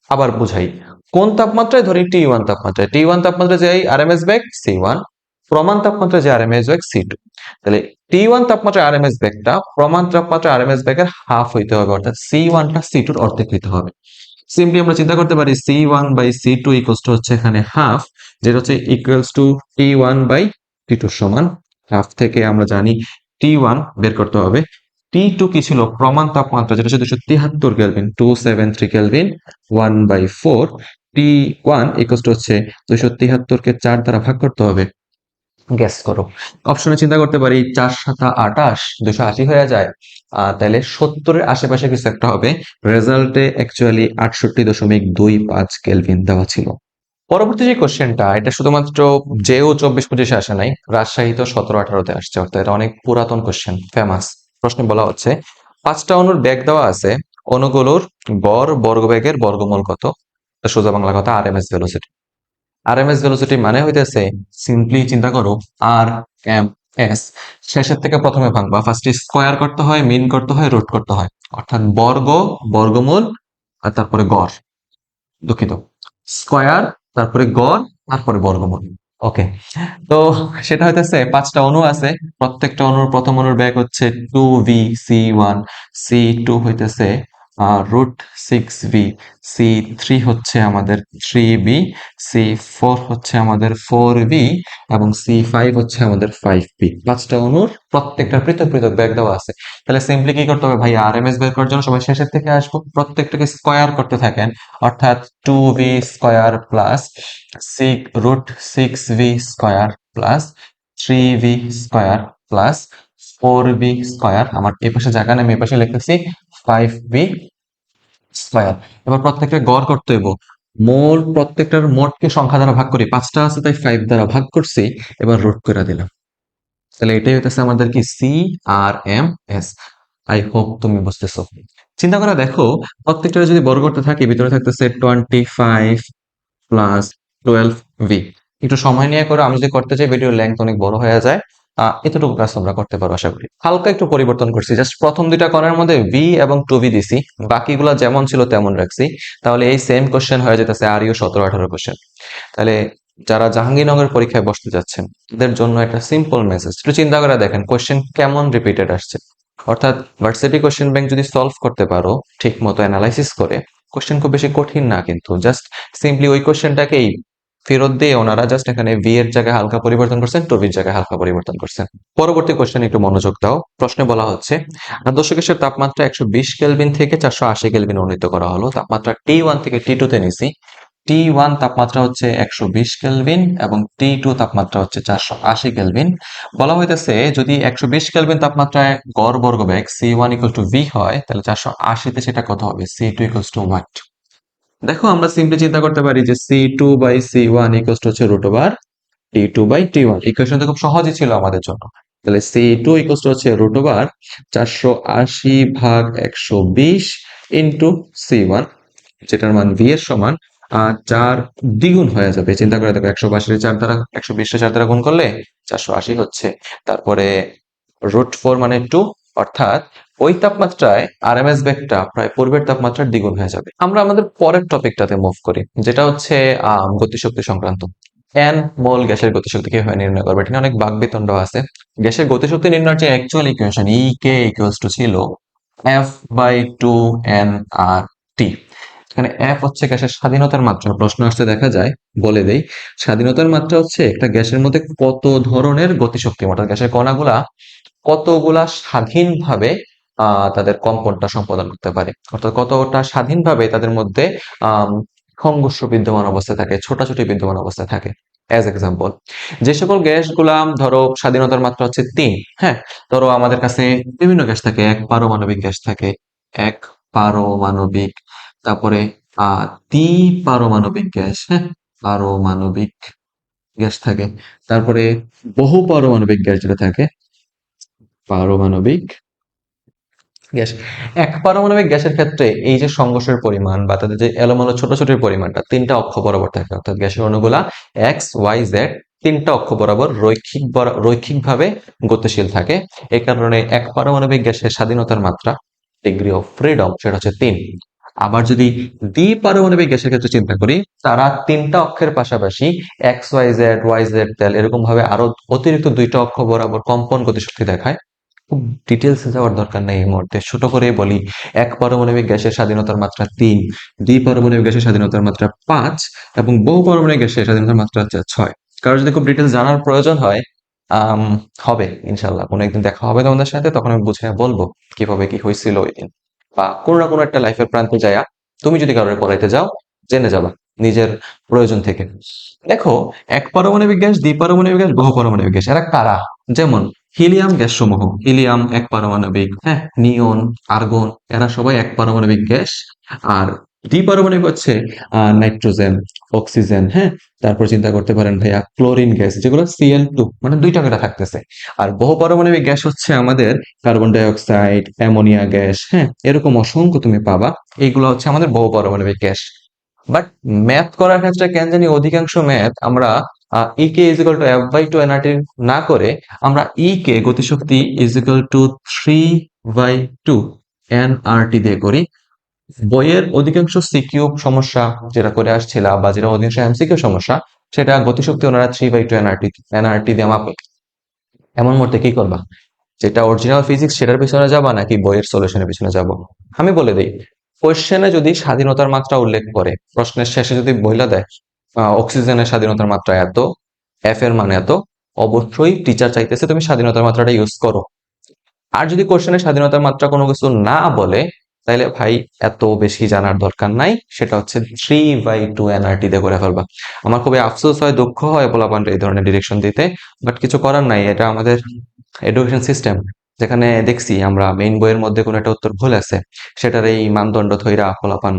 আবার বুঝাই, কোন তাপমাত্রায় ধরি T1 তাপমাত্রায়, T1 তাপমাত্রায় যে আরএমএস বেগ C1, প্রমাণ তাপমাত্রায় যে আরএমএস বেগ C2। তাহলে T1 তাপমাত্রায় আরএমএস বেগটা প্রমাণ তাপমাত্রা আরএমএস বেগের হাফ হইতে হবে, অর্থাৎ C1 টা C2 এর অর্ধেক হইতে হবে। সিম্পলি আমরা চিন্তা করতে পারি C1 by C2 equals to হচ্ছে এখানে হাফ, যেটা হচ্ছে equals to T1 by T2 সমান। হাফ থেকে আমরা জানি T1 বের করতে হবে। T2 কি ছিল, প্রমাণ তাপমাত্রা, যেটা হচ্ছে 273 kelvin, 273 kelvin 1/4। T1 equals to হচ্ছে 273 কে 4 দ্বারা ভাগ করতে হবে। গ্যাস করো। অপশনে চিন্তা করতে পারি 4 7 28, 280 হয়ে যায়। তাহলে 70 এর আশেপাশে কিছু একটা হবে। রেজাল্টে অ্যাকচুয়ালি 68.25 কেলভিন দেওয়া ছিল। পরবর্তী যে কোশ্চেনটা, এটা শুধুমাত্র জেও 24-25 আসে নাই, রাজশাহীতে 17-18-তে আসছে, অর্থাৎ এটা অনেক পুরাতন কোশ্চেন, ফেমাস। প্রশ্নে বলা হচ্ছে 5টা অণুর বেগ দেওয়া আছে, অণুগুলোর গড় বর্গবেগের বর্গমূল কত? সোজা বাংলা কথা আরএমএস ভেলোসিটি। আরএমএস ভেলোসিটি মানে হইতেছে, সিম্পলি চিন্তা করো আর এম এস, শেষের থেকে প্রথমে ভাঙবা, ফার্স্টে স্কোয়ার করতে হয়, মিন করতে হয়, রুট করতে হয়, অর্থাৎ বর্গ, বর্গমূল আর তারপরে গড়, দুঃখিত, স্কোয়ার তারপরে গড় তারপরে বর্গমূল। ওকে, তো সেটা হইতেছে 5টা অণু আছে, প্রত্যেকটা অণুর প্রথম অণুর বেগ হচ্ছে 2v, C1, C2 হইতেছে √6v, C3 হচ্ছে আমাদের 3v, C4 হচ্ছে আমাদের 4v এবং C5 হচ্ছে আমাদের 5v। 5টা অণুর প্রত্যেকটা পৃথক পৃথক বেগ দেওয়া আছে। তাহলে সিম্পলি কি করতে হবে ভাই, আরএমএস বের করার জন্য সবাই শেষের থেকে আসবো, প্রত্যেকটাকে স্কোয়ার করতে থাকেন, অর্থাৎ 2v square plus √6v square plus 3v square plus 4v square, আমার এই পাশে জায়গা নেই, আমি এই পাশে লিখতেছি 5v স্কোয়ার। এবার প্রত্যেকটা গড় করতে হইব, মোট প্রত্যেকটার মোটকে সংখ্যা দ্বারা ভাগ করি, 5টা আছে তাই 5 দ্বারা ভাগ করছি, এবার রুট করে দিলাম। তাহলে এটাই হইতেছে আমাদের কি CRMS। আই হোপ তুমি বুঝতেছো। চিন্তা করে দেখো, প্রত্যেকটা যদি বর্গ করতে থাকি, ভিতরে থাকতেছে 25 প্লাস 12v। একটু সময় নিয়ে করো, আমি যদি করতে চাই ভিডিওর লেন্থ অনেক বড় হয়ে যায়। এতটুকু কাজ তোমরা করতে পারো আশা করি। হালকা একটু পরিবর্তন করছি, জাস্ট প্রথম দুইটা করার মধ্যে v এবং 2v দিছি, বাকিগুলো যেমন ছিল তেমন রাখছি। তাহলে এই সেম কোশ্চেন হয়ে যেতেছে আরইউ 17-18 কোশ্চেন। তাহলে যারা জাহাঙ্গীরনগর পরীক্ষায় বসতে যাচ্ছেন তাদের জন্য একটা সিম্পল মেসেজ, একটু চিন্তা করে দেখেন কোশ্চেন কেমন রিপিটেড আসছে। অর্থাৎ ভার্সিটি কোশ্চেন ব্যাংক যদি সলভ করতে পারো ঠিক মতো অ্যানালাইসিস করে, কোশ্চেন খুব বেশি কঠিন না, কিন্তু জাস্ট সিম্পলি ওই কোশ্চেনটাকেই ফেরত দিয়ে ওনারা জাস্ট এখানে ভি এর জায়গায় হালকা পরিবর্তন করছেন, টু ভির জায়গায় হালকা পরিবর্তন করছেন। পরবর্তী কোশ্চেন একটু মনোযোগ দাও। প্রশ্নে বলা হচ্ছে আদর্শ গ্যাসের তাপমাত্রা 120 কেলভিন থেকে 480 কেলভিন উন্নীত করা হলো। তাপমাত্রা T1 থেকে T2 তে নিছি। T1 তাপমাত্রা হচ্ছে 120 কেলভিন এবং T2 তাপমাত্রা হচ্ছে 480 কেলভিন। বলা হইতেছে যদি 120 কেলভিন তাপমাত্রায় গড় বর্গবেগ C1 = v হয়, তাহলে 480 তে সেটা কত হবে, C2 = what? দেখো আমরা সিম্পলি চিন্তা করতে পারি যে C2/C1 হচ্ছে √T2/T1। ইকুয়েশনটা খুব সহজই ছিল আমাদের জন্য। তাহলে C2 হচ্ছে √480/120 ইন্টু C1, যেটার মান v এর সমান 4 দ্বিগুণ হয়ে যাবে। চিন্তা করে দেখো, 182 4 দ্বারা 120 4 দ্বারা গুণ করলে 480 হচ্ছে, তারপরে √4 মানে 2, অর্থাৎ ওই তাপমাত্রায় আরএমএস বেগটা প্রায় পূর্বের তাপমাত্রার দ্বিগুণ হয়ে যাবে। আমরা আমাদের পরের টপিকটাতে মুভ করি, যেটা হচ্ছে গতিশক্তি সংক্রান্ত। এন মোল গ্যাসের গতিশক্তি কিভাবে নির্ণয় করবে, এটা নিয়ে অনেক বাকবিতণ্ড আছে। গ্যাসের গতিশক্তি নির্ণয়ের যে অ্যাকচুয়াল ইকুয়েশন ইকে ছিল F/2 nRT। এখানে এফ হচ্ছে গ্যাসের স্বাধীনতার মাত্রা। প্রশ্ন আসতে দেখা যায়, বলে দেই, স্বাধীনতার মাত্রা হচ্ছে একটা গ্যাসের মধ্যে কত ধরনের গতিশক্তি, অর্থাৎ গ্যাসের কণাগুলা কতগুলা স্বাধীনভাবে তাদের কম্পনটা সম্পাদন করতে পারে, অর্থাৎ কতটা স্বাধীনভাবে তাদের মধ্যে আহ সংঘর্ষ বিদ্যমান অবস্থায় থাকে, ছোটাছুটি বিদ্যমান অবস্থায় থাকে। অ্যাজ এক্সাম্পল, যে সকল গ্যাসগুলা ধরো স্বাধীনতার মাত্রা হচ্ছে 3, হ্যাঁ, ধরো আমাদের কাছে বিভিন্ন গ্যাস থাকে, এক পারমাণবিক গ্যাস থাকে, এক পারমাণবিক, তারপরে আহ দ্বিপারমাণবিক গ্যাস, হ্যাঁ, পারমাণবিক গ্যাস থাকে, তারপরে বহু পারমাণবিক গ্যাস যেটা থাকে, পারমাণবিক গ্যাস। এক পারমাণবিক গ্যাসের ক্ষেত্রে এই যে সংঘর্ষের পরিমাণ বা তাদের যে এলোমেলো ছোটাছুটির পরিমাণটা 3টা অক্ষ বরাবর থাকে, অর্থাৎ গ্যাসের অণুগুলা এক্স ওয়াই জেড 3টা অক্ষ বরাবর রৈখিকভাবে গতিশীল থাকে। এই কারণে এক পারমাণবিক গ্যাসের স্বাধীনতার মাত্রা, ডিগ্রি অফ ফ্রিডম, সেটা হচ্ছে 3। আবার যদি দ্বিপারমাণবিক গ্যাসের ক্ষেত্রে চিন্তা করি, তারা 3টা অক্ষের পাশাপাশি এক্স ওয়াই জেড তেল এরকম ভাবে আরো অতিরিক্ত 2টা অক্ষ বরাবর কম্পন গতিশক্তি দেখায়। খুব ডিটেলসে যাওয়ার দরকার নেই এই মুহূর্তে, ছোট করেই বলি, এক পারমাণবিক গ্যাসের স্বাধীনতার মাত্রা 3, দ্বিপারমাণবিক গ্যাসের স্বাধীনতার মাত্রা 5 এবং বহু পারমাণবিক গ্যাসের স্বাধীনতার মাত্রা হচ্ছে 6। কারো যদি খুব ডিটেলস জানার প্রয়োজন হয়, আম, হবে ইনশাল্লাহ কোনো একদিন দেখা হবে তোমাদের সাথে, তখন আমি বুঝে বলবো কিভাবে কি হয়েছিল ওই দিন, বা কোনো না কোনো একটা লাইফের প্রান্তে যায়া তুমি যদি কারোর পড়াইতে যাও জেনে যাবা নিজের প্রয়োজন থেকে। দেখো, এক পারমাণবিক গ্যাস, দ্বিপারমাণবিক গ্যাস, বহু পারমাণবিক গ্যাস, এরা কারা? যেমন হিলিয়াম গ্যাস সমূহ, হিলিয়াম এক পারমাণবিক, হ্যাঁ, নিয়ন, আর্গন, এরা সবাই এক পারমাণবিক গ্যাস। আর দ্বিপারমাণবিক হচ্ছে নাইট্রোজেন, অক্সিজেন, হ্যাঁ, তারপর চিন্তা করতে পারেন ভাইয়া ক্লোরিন গ্যাস, যেগুলো Cl2, মানে 2টা করে থাকতেছে। আর বহু পারমাণবিক গ্যাস হচ্ছে আমাদের carbon die oxide, ammonia gas, হ্যাঁ, এরকম অসংখ্য তুমি পাবা। এইগুলো হচ্ছে আমাদের বহু পারমাণবিক গ্যাস। বাট ম্যাথ করার ক্ষেত্রে কেন জানি অধিকাংশ ম্যাথ আমরা E K is equal to F by two NRT না করে আমরা ই কে গতিশক্তি ইজ ইকুয়াল টু 3/2 এনআরটি দিয়ে করি। বইয়ের অধিকাংশ সিকিউ সমস্যা যেটা করে আসছিলা বা যেটা অধিকাংশ এমসিকিউ সমস্যা, সেটা গতিশক্তি ওনারা 3/2 এনআরটি দিয়ে মাপে। এমন মুহূর্তে কি করবা? যেটা অরিজিনাল ফিজিক্স সেটার পিছনে যাবা নাকি বইয়ের সলিউশনের পিছনে যাব? আমি বলে দিই, কোশ্চেনে যদি স্বাধীনতার মাত্রা উল্লেখ করে, প্রশ্নের শেষে যদি বইলা দেয় অক্সিজেনের স্বাধীনতার মাত্রা এত, এফ এর মান এত, অবশ্যই টিচার চাইতেছে তুমি স্বাধীনতার মাত্রাটা ইউজ করো। আর যদি কোশ্চেনে স্বাধীনতার মাত্রা কোনো কিছু না বলে, তাহলে ভাই এত বেশি জানার দরকার নাই, সেটা হচ্ছে 3/2 এনআরটি দিয়ে করে ফেলবা। আমার খুবই আফসোস হয়, দুঃখ হয় পোলাপানরা এই ধরনের ডিরেকশন দিতে, বাট কিছু করার নাই, এটা আমাদের এডুকেশন সিস্টেম। যেখানে দেখছি আমরা মেইন বইয়ের মধ্যে কোনো একটা উত্তর ভুল আছে, সেটার এই মানদণ্ড ধইরা পোলাপান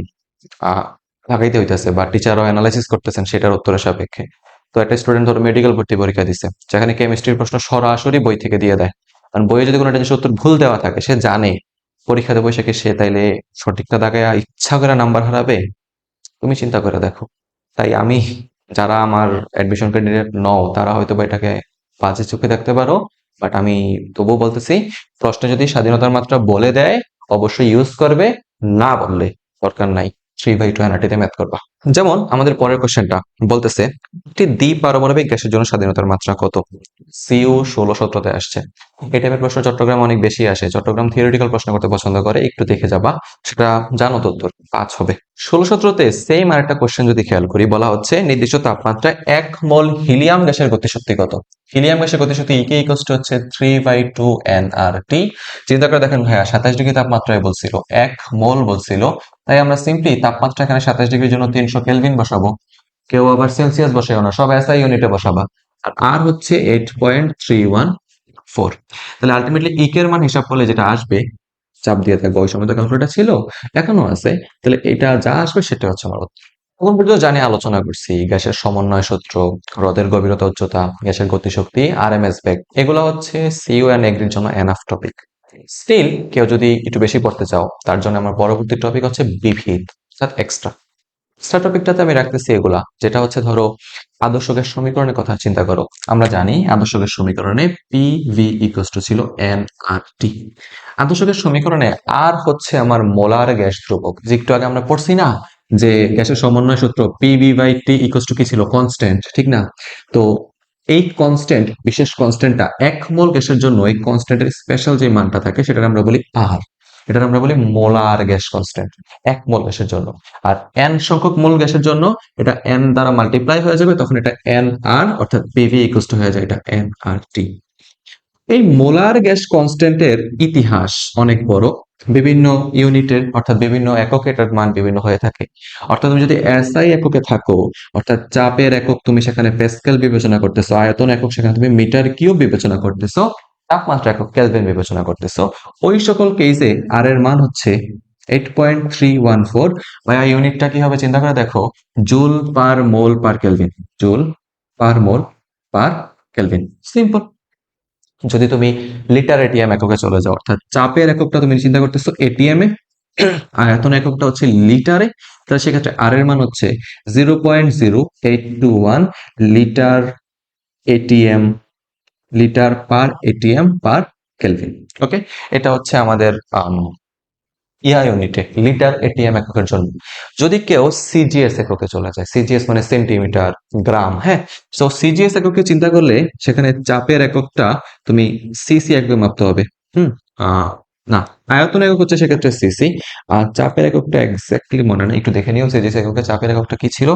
লাগাইতে হইতেছে, বা টিচারও অ্যানালাইসিস করতেছেন সেটার উত্তরের সাপেক্ষে। তো একটা স্টুডেন্ট ধরো মেডিকেল ভর্তি পরীক্ষা দিচ্ছে, যেখানে কেমিস্ট্রির প্রশ্ন সরাসরি বই থেকে দিয়ে দেয়, কারণ বইয়ে যদি কোনো একটা জিনিস উত্তর ভুল দেওয়া থাকে, সে জানে পরীক্ষাতে বসে কি সে তাইলে সঠিকটা দাগায় ইচ্ছা করে নাম্বার হারাবে? তুমি চিন্তা করে দেখো। তাই আমি, যারা আমার অ্যাডমিশন ক্যান্ডিডেট নও, তারা হয়তো বা এটাকে বাজে চোখে দেখতে পারো, বাট আমি তবুও বলতেছি, প্রশ্নে যদি স্বাধীনতার মাত্রা বলে দেয় অবশ্যই ইউজ করবে, না বললে দরকার নাই, 3/2 এনআরটিতে ম্যাথ করবা। যেমন আমাদের পরের কোশ্চেনটা বলতেছে, একটি দ্বিপারমাণবিক গ্যাসের জন্য স্বাধীনতার মাত্রা কত? সিইউ 16-17 আসছে। এই টাইপের প্রশ্ন চট্টগ্রামে অনেক বেশি আসে, চট্টগ্রাম থিওরিটিক্যাল প্রশ্ন করতে পছন্দ করে, একটু দেখে যাবা, সেটা জানো তো উত্তর 5 হবে। 16-17-তে সেম আরেকটা কোশ্চেন যদি খেয়াল করি, বলা হচ্ছে নির্দিষ্ট তাপমাত্রায় 1 মোল হিলিয়াম গ্যাসের গতিশক্তি কত? হিলিয়াম গ্যাসের গতিশক্তি ইকে ইকুয়ালস টু হচ্ছে 3/2 এনআরটি। চিন্তা করে দেখেন ভাইয়া, 27 ডিগ্রি তাপমাত্রায় বলছিল, 1 মোল বলছিল, তাই আমরা সিম্পলি তাপমাত্রা এখানে 27 ডিগ্রির জন্য 300 কেলভিন বসাবো। কেউ আবার সেলসিয়াস বসাইও না, সব এসআই ইউনিটে বসাবা। আর আর হচ্ছে 8.314। তাহলে আলটিমেটলি ইকের মান হিসাব করলে যেটা আসবে, চাপ দিয়ে থাকবো, ওই সময় তো ক্যালকুলেটর ছিল, এখনো আছে, তাহলে এটা যা আসবে সেটা হচ্ছে আমার উত্তর। এখন পর্যন্ত জানি, আলোচনা করছি গ্যাসের সমন্বয় সূত্র, হ্রদের গভীরতা, উচ্চতা, গ্যাসের গতিশক্তি, আরএমএস বেগ, এগুলো হচ্ছে সিইউ এন্ড এগ্রির জন্য এনাফ টপিক। স্টিল কেউ যদি একটু বেশি পড়তে চাও, তার জন্য আমার পরবর্তী টপিক হচ্ছে বিবিধ, অর্থাৎ এক্সট্রা। এক্সট্রা টপিকটাতে আমি রাখতেছি এগুলা, যেটা হচ্ছে ধরো আদর্শ গ্যাস সমীকরণের কথা চিন্তা করো। আমরা জানি আদর্শ গ্যাস সমীকরণে পিভি ইকুয়ালস টু ছিল এনআরটি। আদর্শ গ্যাস সমীকরণে আর হচ্ছে আমার মোলার গ্যাস ধ্রুবক, যে একটু আগে আমরা পড়ছি না, যে গ্যাসের সমন্বয় সূত্র PV by T equals to কি ছিল? কনস্ট্যান্ট, ঠিক না? তো এই কনস্ট্যান্ট, বিশেষ কনস্ট্যান্টটা 1 মোল গ্যাসের জন্য, এই কনস্ট্যান্টের স্পেশাল যে মানটা থাকে সেটাকে আমরা বলি আর। এটার আমরা বলি মোলার গ্যাস কনস্ট্যান্ট, 1 মোল গ্যাসের জন্য। আর n সংখ্যক মোল গ্যাসের জন্য এটা n দ্বারা মাল্টিপ্লাই হয়ে যাবে, তখন এটা nr, অর্থাৎ পিভি ইকুয়ালস টু হয়ে যায় এটা nRT। এই মোলার গ্যাস কনস্ট্যান্টের ইতিহাস অনেক বড়। বিভিন্ন ইউনিটের অর্থাৎ বিভিন্ন এককে এটার মান বিভিন্ন হয়ে থাকে। অর্থাৎ তুমি যদি এসআই এককে থাকো, অর্থাৎ চাপের একক তুমি সেখানে প্যাসকেল বিবেচনা করতেছো, আয়তন একক সেখানে তুমি মিটার কিউব বিবেচনা করতেছো, তাপমাত্রা একক কেলভিন বিবেচনা করতেছো, ওই সকল কেসে আর এর মান হচ্ছে 8.314। ভাইয়া ইউনিটটা কি হবে চিন্তা করে দেখো, জুল পার মোল পার কেলভিন, জুল পার মোল পার কেলভিন, সিম্পল। যদি তুমি লিটার এটিএম এককে চলে যাও, অর্থাৎ চাপের এককটা তুমি চিন্তা করতেছো এটিএম এ, আয়তন এককটা হচ্ছে লিটারে, তাহলে সেক্ষেত্রে আর এর মান হচ্ছে 0.0821 litre atm, litre per atm per kelvin. Okay, এটা হচ্ছে আমাদের ইউনিটে লিটার এটিএম এককের জন্য। যদি কেউ সিজিএস এককে চলে যায়, সিজিএস মানে সেন্টিমিটার, গ্রাম, হ্যাঁ, তো সিজিএস এককে চিন্তা করলে সেখানে চাপের এককটা তুমি সিসি এককে মাপতে হবে। হুম, না, আয়তন একক হচ্ছে সেক্ষেত্রে সিসি, আর চাপের এককটা এক্স্যাক্টলি মনে নাই, একটু দেখে নিও সিজিএস এককে চাপের এককটা কি ছিল,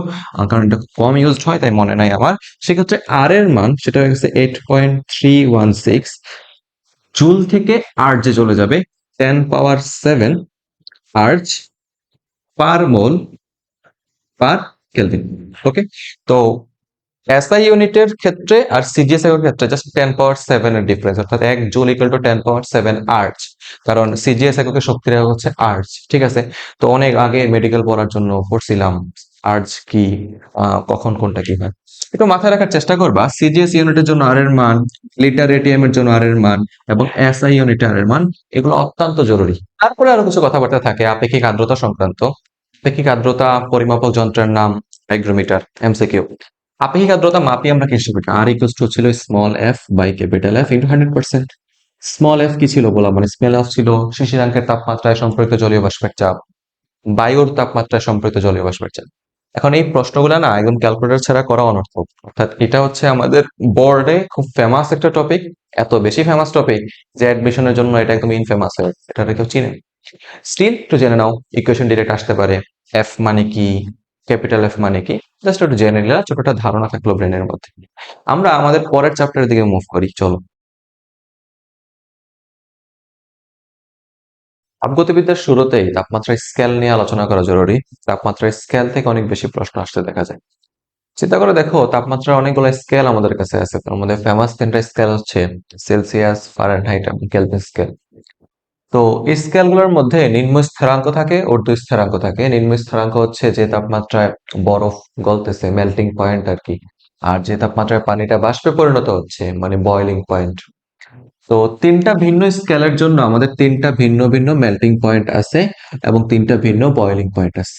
কারণ এটা কম ইউজড হয় তাই মনে নাই আমার। সেক্ষেত্রে আর এর মান সেটা হয়ে গেছে 8.316 জুল থেকে আর্জে চলে যাবে 10^7 আর্জ পার মোল পার কেলভিন। ওকে, তো এসআই ইউনিটের ক্ষেত্রে আর সিজিএস এর ক্ষেত্রে জাস্ট 10^7 এর ডিফারেন্স, অর্থাৎ 1 জুল ইকুয়াল টু 10^7 আর্জ, কারণ সিজিএস এককে শক্তির একক হচ্ছে আর্জ। ঠিক আছে, তো অনেক আগে মেডিকেল পড়ার জন্য পড়ছিলাম আর্জ কি, কখন কোনটা কি হয়, একটু মাথায় রাখার চেষ্টা করবা। সিজিএস ইউনিটের জন্য আর এর মান, লিটার এটিএম এর জন্য আর এর মান, এবং এসআই ইউনিটে আর এর মান, এগুলো অত্যন্ত জরুরি। তারপরে আরো কিছু কথাবার্তা থাকে আপেক্ষিক আর্দ্রতা সংক্রান্ত। আপেক্ষিক আর্দ্রতা পরিমাপক যন্ত্রের নাম হাইগ্রোমিটার, এমসিকিউ। আপেক্ষিক আর্দ্রতা মাপি আমরা কি হিসেবে, আর ইকুয়ালস টু ছিল small F by capital F into 100%। Small F কি ছিল বলা, মানে স্মল এফ ছিল শিশিরাঙ্কের তাপমাত্রায় সম্পর্কিত জলীয় বাষ্পের চাপ, বায়ুর তাপমাত্রায় সম্পর্কিত জলীয় বাষ্পের চাপ। এখন এই প্রশ্নগুলো না একদম ক্যালকুলেটর ছাড়া করা অনর্থক, অর্থাৎ এটা হচ্ছে আমাদের বোর্ডে খুব ফেমাস একটা টপিক, এত বেশি ফেমাস টপিক যে অ্যাডমিশনের জন্য এটা একদম ইনফেমাস হয়ে, এটা কেউ চিনে। স্টিল একটু জেনে নাও, ইকুয়েশন ডিরেক্ট আসতে পারে, এফ মানে কি, ক্যাপিটাল এফ মানে কি, জাস্ট একটু জেনে নিলে ছোট একটা ধারণা থাকলো ব্রেনের মধ্যে। আমরা আমাদের পরের চ্যাপ্টারের দিকে মুভ করি, চলো। তাপগতিবিদ্যার শুরুতেই তাপমাত্রা স্কেল নিয়ে আলোচনা করা জরুরি। তাপমাত্রা স্কেল থেকে অনেক বেশি প্রশ্ন আসতে দেখা যায়। চিন্তা করে দেখো, তাপমাত্রার অনেকগুলো স্কেল আমাদের কাছে আছে, তার মধ্যে ফেমাস তিনটা স্কেল হচ্ছে সেলসিয়াস, ফারেনহাইট এবং কেলভিন স্কেল। তো এই স্কেলগুলোর মধ্যে নিম্ন স্থিরাঙ্ক থাকে, ঊর্ধ্ব স্থিরাঙ্ক থাকে। নিম্ন স্থিরাঙ্ক হচ্ছে যে তাপমাত্রায় বরফ গলতেছে, মেল্টিং পয়েন্ট আর কি, আর যে তাপমাত্রায় পানিটা বাষ্পে পরিণত হচ্ছে মানে বয়লিং পয়েন্ট। তো তিনটা ভিন্ন স্কেলের জন্য আমাদের তিনটা ভিন্ন ভিন্ন মেল্টিং পয়েন্ট আছে এবং তিনটা ভিন্ন বয়লিং পয়েন্ট আছে।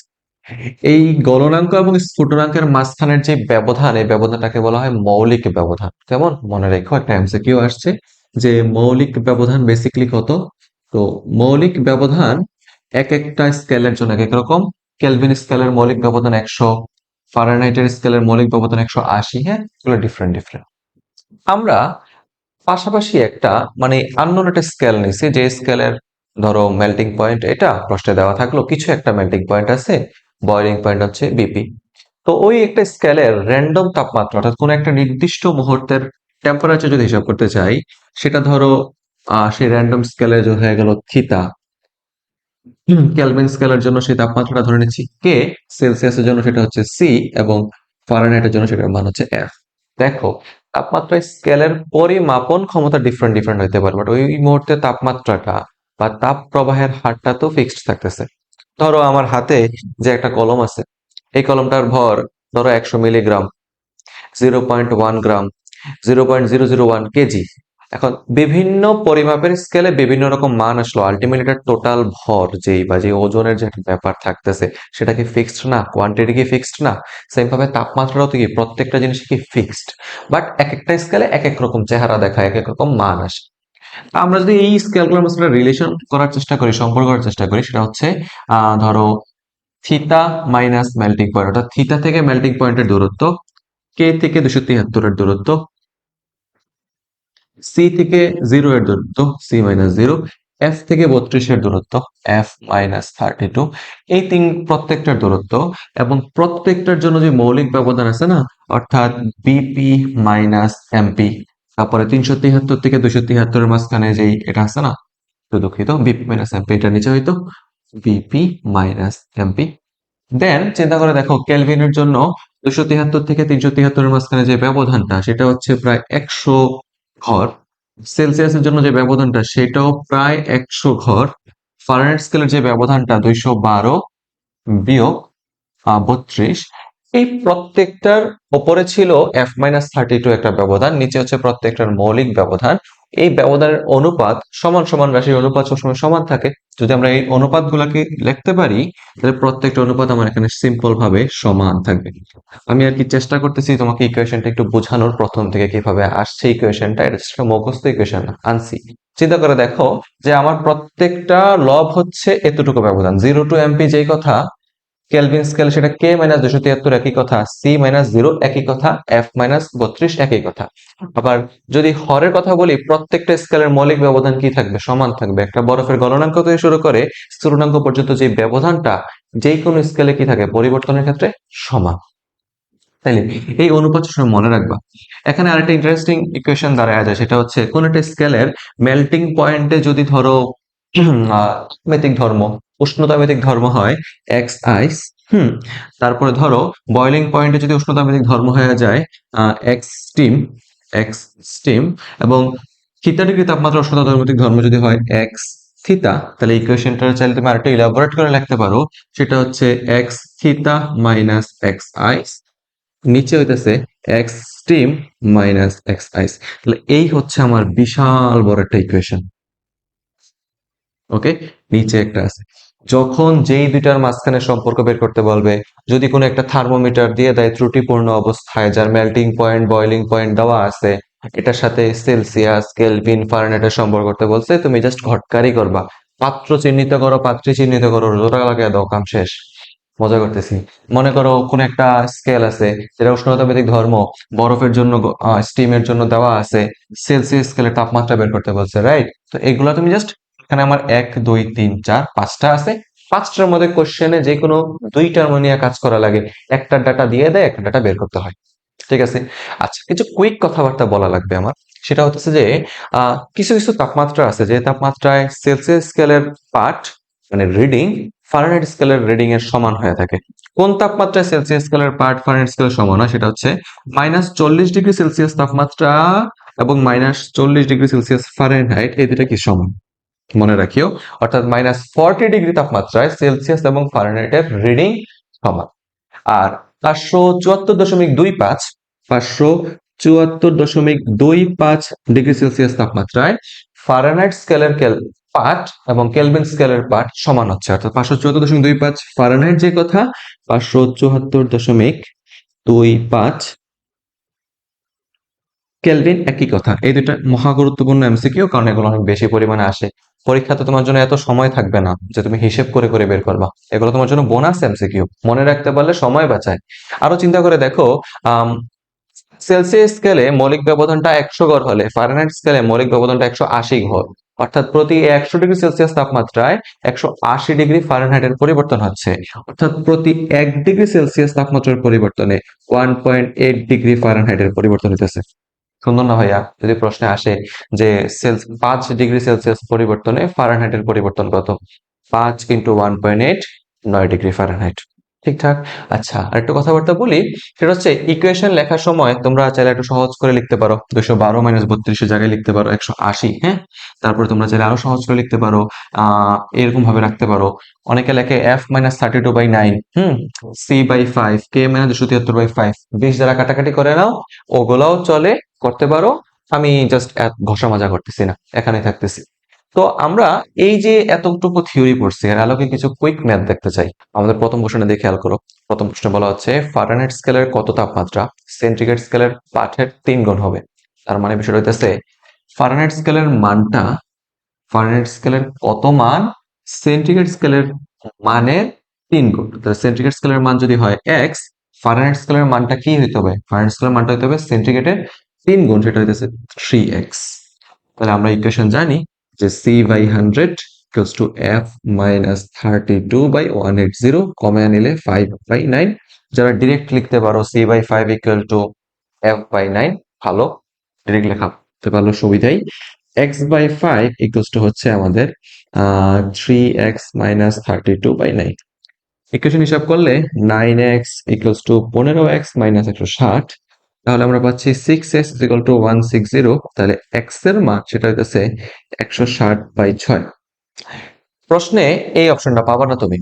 এই গলনাঙ্ক এবং স্ফুটনাঙ্কের মাঝখানের যে ব্যবধান, এই ব্যবধানটাকে বলা হয় মৌলিক ব্যবধান। কেমন, মনে রেখো, একটা এমসিকিউ আসছে যে মৌলিক ব্যবধান বেসিক্যালি কত। তো মৌলিক ব্যবধান এক একটা স্কেলের জন্য এক এক রকম। কেলভিন স্কেলের মৌলিক ব্যবধান 100, ফারেনহাইটের স্কেলের মৌলিক ব্যবধান 180। হ্যাঁ, এগুলো ডিফারেন্ট ডিফারেন্ট। আমরা পাশাপাশি একটা মানে আননোন একটা স্কেল নিছি, যে স্কেলের ধরো মেল্টিং পয়েন্ট এটা প্রশ্নে দেওয়া থাকলো, কিছু একটা মেল্টিং পয়েন্ট আছে, বয়লিং পয়েন্ট হচ্ছে বিপি। তো ওই একটা স্কেলের র্যান্ডম তাপমাত্রা, অর্থাৎ কোন একটা নির্দিষ্ট মুহূর্তের টেম্পারেচার যদি হিসাব করতে চাই, সেটা ধরো সেই র্যান্ডম স্কেলে হয়ে গেল থিতা। কেলভিন স্কেলের জন্য সেই তাপমাত্রাটা ধরে নিচ্ছি কে, সেলসিয়াসের জন্য সেটা হচ্ছে সি, এবং ফারেনহাইটের জন্য সেটার মান হচ্ছে এফ। দেখো, তাপমাত্রা স্কেলের পরিমাপন ক্ষমতা ডিফারেন্ট ডিফারেন্ট হতে পারে, বাট ওই মুহূর্তে তাপমাত্রাটা বা তাপ প্রবাহের হারটা তো ফিক্সড থাকতেছে। ধরো আমার হাতে যে একটা কলম আছে, এই কলমটার ভর ধরো 100 মিলিগ্রাম, 0.1 গ্রাম, 0.001 কেজি। এখন বিভিন্ন পরিমাপের স্কেলে বিভিন্ন রকম মান আসলো, আলটিমেটলি এটা টোটাল ভর যেই বা যে ওজনের যে একটা ব্যাপার থাকতেছে, সেটা কি ফিক্সড না, কোয়ান্টিটি কি ফিক্সড না, সেম ভাবে তাপমাত্রাও তো কি প্রত্যেকটা জিনিস কি ফিক্সড, বাট এক একটা স্কেলে এক এক রকম চেহারা দেখায়, এক এক রকম মান আসে। আমরা যদি এই স্কেলগুলোর মধ্যে রিলেশন করার চেষ্টা করি, সম্পর্ক করার চেষ্টা করি, সেটা হচ্ছে ধরো থিতা মাইনাস মেল্টিং পয়েন্ট, অর্থাৎ থিতা থেকে মেল্টিং পয়েন্টের দূরত্ব, কে থেকে 273 এর দূরত্ব, সি থেকে 0 এর দূরত্ব, সি মাইনাস 0, এফ থেকে 32 এর দূরত্ব, এফ মাইনাস 32, এই তিন প্রত্যেকটার দূরত্ব, এবং প্রত্যেকটার জন্য যে মৌলিক ব্যবধান আছে না, অর্থাৎ বিপি মাইনাস এমপি, তারপরে 373 থেকে 273 এর মাঝখানে যেই এটা আছে না, একটু দুঃখিত, বিপি মাইনাস এমপি, এটা নিচে হইতো বিপি মাইনাস এমপি। দেন চিন্তা করে দেখো কেলভিনের জন্য 273 থেকে 373 এর মাঝখানে যে ব্যবধানটা সেটা হচ্ছে প্রায় 100 ঘর। সেলসিয়াসের জন্য যে ব্যবধানটা সেটাও প্রায় 100 ঘর। ফারেনহাইট স্কেলের যে ব্যবধানটা 212 বিয়োগ 32, এই প্রত্যেকটার ওপরে ছিল F-32 একটা ব্যবধান, নিচে হচ্ছে প্রত্যেকটার মৌলিক ব্যবধান। এই ব্যবধানের অনুপাত সমান সমান রাশির অনুপাত সবসময় সমান থাকে। যদি আমরা এই অনুপাতগুলোকে লিখতে পারি তাহলে প্রত্যেকটা অনুপাত আমার এখানে সিম্পল ভাবে সমান থাকবে। আমি আর কি চেষ্টা করতেছি তোমাকে ইকুয়েশনটা একটু বোঝানোর, প্রথম থেকে কিভাবে আসছে ইকুয়েশনটা, এটা একটা মুখস্থ ইকুয়েশন না, আনসি। চিন্তা করে দেখো যে আমার প্রত্যেকটা লব হচ্ছে এতটুকু ব্যবধান, 0 টু এমপি যেই কথা, কেলভিন স্কেল সেটা কে মাইনাস 273 একই কথা, সি মাইনাস 0 একই কথা, এফ মাইনাস 32 একই কথা। আবার যদি হরের কথা বলি, প্রত্যেকটা স্কেলের মৌলিক ব্যবধান কি থাকবে, সমান থাকবে। একটা বরফের গলনাঙ্ক থেকে শুরু করে স্থূলনাঙ্ক পর্যন্ত যে ব্যবধানটা যে কোনো স্কেলে কি থাকে, পরিবর্তনের ক্ষেত্রে সমান। তাইলে এই অনুপাত সবসময় মনে রাখবা। এখানে আরেকটা ইন্টারেস্টিং ইকুয়েশন দাঁড়ায় যায়, সেটা হচ্ছে কোন একটা স্কেলের মেল্টিং পয়েন্টে যদি ধরো তাপমাত্রিক ধর্ম, উষ্ণতামিতিক ধর্ম হয় এক্স আইস, তারপরে ধরো বয়লিং পয়েন্টে যদি উষ্ণতামিতিক ধর্ম হয়ে যায় এক্স স্টিম, এক্স স্টিম, এবং থিটা ডিগ্রি তাপমাত্রা উষ্ণতা ধর্মতিক ধর্ম যদি হয় এক্স থিতা, তাহলে ইকুয়েশনটা চাইলে তুমি আরেকটু ইলাবোরেট করে লিখতে পারো, সেটা হচ্ছে X theta minus X ice, নিচে হইতেছে X steam minus X ice. তাহলে এই হচ্ছে আমার বিশাল বড় একটা ইকুয়েশন। ওকে, নিচে একটা আছে। যখন যেই দুইটার মাঝখানে সম্পর্ক বের করতে বলবে, যদি কোনো একটা থার্মোমিটার দিয়ে দেয় ত্রুটিপূর্ণ অবস্থায়, যার মেল্টিং পয়েন্ট বয়লিং পয়েন্ট দেওয়া আছে, এটার সাথে সেলসিয়াস কেলভিন ফারেনহাইটের সম্পর্ক করতে বলছে, তুমি জাস্ট ঘটকারি করবা, পাত্র চিহ্নিত করো, পাত্রী চিহ্নিত করো, জোড়া লাগিয়ে দাও, কাম শেষ। মজা করতেছি। মনে করো কোন একটা স্কেল আছে যেটা উষ্ণতাভিত্তিক ধর্ম, বরফের জন্য স্টিমের জন্য দেওয়া আছে, সেলসিয়াস স্কেলের তাপমাত্রা বের করতে বলছে, রাইট? তো এগুলা তুমি জাস্ট, এখানে আমার 1 2 3 4 5টা আছে, পাঁচটার মধ্যে কোশ্চেনে যে কোনো দুইটা নিয়ে কাজ করা লাগে, একটা ডাটা দিয়ে দেয়, একটা ডাটা বের করতে হয়। ঠিক আছে। আচ্ছা, কিছু কুইক কথাবার্তা বলা লাগবে আমার। সেটা হচ্ছে যে কিছু কিছু তাপমাত্রা আছে যে তাপমাত্রায় সেলসিয়াস স্কেলের পার্ট মানে রিডিং ফারেনহাইট স্কেলের রিডিং এর সমান হয়ে থাকে। কোন তাপমাত্রায় সেলসিয়াস স্কেলের পার্ট ফারেনহাইট স্কেলের সমান হয়, সেটা হচ্ছে -40 ডিগ্রি সেলসিয়াস তাপমাত্রা এবং -40 ডিগ্রি সেলসিয়াস ফারেনহাইট, এই দুটা কি সমান? মনে রাখিও, অর্থাৎ -40 ডিগ্রি তাপমাত্রায় সেলসিয়াস এবং ফারেনহাইটের রিডিং সমান। আর 574.25 ডিগ্রি সেলসিয়াস তাপমাত্রায় ফারেনহাইট স্কেলের পার্ট এবং কেলভিন স্কেলের পার্ট সমান হচ্ছে, অর্থাৎ 574.25 ফারেনহাইট যে কথা, 574.25 কেলভিন একই কথা। এই দুটা মহা গুরুত্বপূর্ণ এমসিকিউ, কারণ এগুলো অনেক বেশি পরিমাণে আসে পরীক্ষাতে। তোমার জন্য এত সময় থাকবে না যে তুমি হিসেব করে করে বের করবা, এগুলো তোমার জন্য বোনাস এমসিকিউ, মনে রাখতে পারলে সময় বাঁচায়। আরো চিন্তা করে দেখো, আম, সেলসিয়াস স্কেলে মৌলিক ব্যবধানটা 100 ঘর হলে ফারেনহাইট স্কেলে মৌলিক ব্যবধানটা 180 ঘর, অর্থাৎ প্রতি 100 ডিগ্রি সেলসিয়াস তাপমাত্রায় 180 ডিগ্রি ফারেনহাইটের পরিবর্তন হচ্ছে, অর্থাৎ প্রতি 1 ডিগ্রি সেলসিয়াস তাপমাত্রার পরিবর্তনে 1.8 ডিগ্রি ফারেনহাইটের পরিবর্তন হইতেছে। সুন্দর না ভাইয়া? যদি প্রশ্নে আসে যে 5 ডিগ্রি সেলসিয়াস পরিবর্তনে ফারেনহাইটের পরিবর্তন কত, 5 ইন্টু 1.8, 9 ডিগ্রি ফারেনহাইট। ঠিকঠাক। আচ্ছা, আরেকটু কথাবার্তা বলি, সেটা হচ্ছে ইকুয়েশন লেখার সময় তোমরা চাইলে একটু সহজ করে লিখতে পারো, 212 - 32 জায়গায় লিখতে পারো 180, হ্যাঁ। তারপরে তোমরা চাইলে আরো সহজ করে লিখতে পারো, এরকম ভাবে রাখতে পারো। অনেকে লেখে F-32/9, C/5, K-273/5, 20 দ্বারা কাটাকাটি করে নাও, ওগুলাও চলে, করতে পারো। আমি জাস্ট ঘষা মাজা করতেছি না, এখানে থাকতেছি। তো আমরা এই যে এতটুকু থিওরি পড়ছি, এর আলোকে কিছু কুইক ম্যাথ দেখতে চাই। আমাদের প্রথম প্রশ্নে দিয়ে খেয়াল করো। প্রথম প্রশ্নে বলা হচ্ছে ফারেনহাইট স্কেলের কত তাপমাত্রা সেন্টিগ্রেড স্কেলের পাঠের 3 গুণ হবে। তার মানে বিষয়টা হইতেছে ফারেনহাইট স্কেলের মানটা, ফারেনহাইট স্কেলের কত মান সেন্টিগ্রেড স্কেলের মানের 3 গুণ। তাহলে সেন্টিগ্রেড স্কেলের মান যদি হয় x, ফারেনহাইট স্কেলের মানটা কি হইতে হবে, ফারেনহাইট স্কেলের মানটা হইতে হবে সেন্টিগ্রেডের 3 গুণ, সেটা হইতেছে 3x। তাহলে আমরা ইকুয়েশন জানি যে C/100 equals to F-32/180, কমে নিলে 5/9। যারা ডিরেক্ট লিখতে পারো C/5 equal to F/9, ভালো, ডিরেক্ট লেখা করতে পারলো সুবিধাই। x/5 ইকুয়ালস টু হচ্ছে আমাদের 3x মাইনাস 32/9। ইকুয়েশন হিসাব করলে 9x equals to 15x minus 160। তাহলে আমরা পাচ্ছি 6x ইকুয়াল টু 160। তাহলে x এর মান সেটা হইতেছে 160/6। প্রশ্নে এই অপশনটা পাবা না তুমি,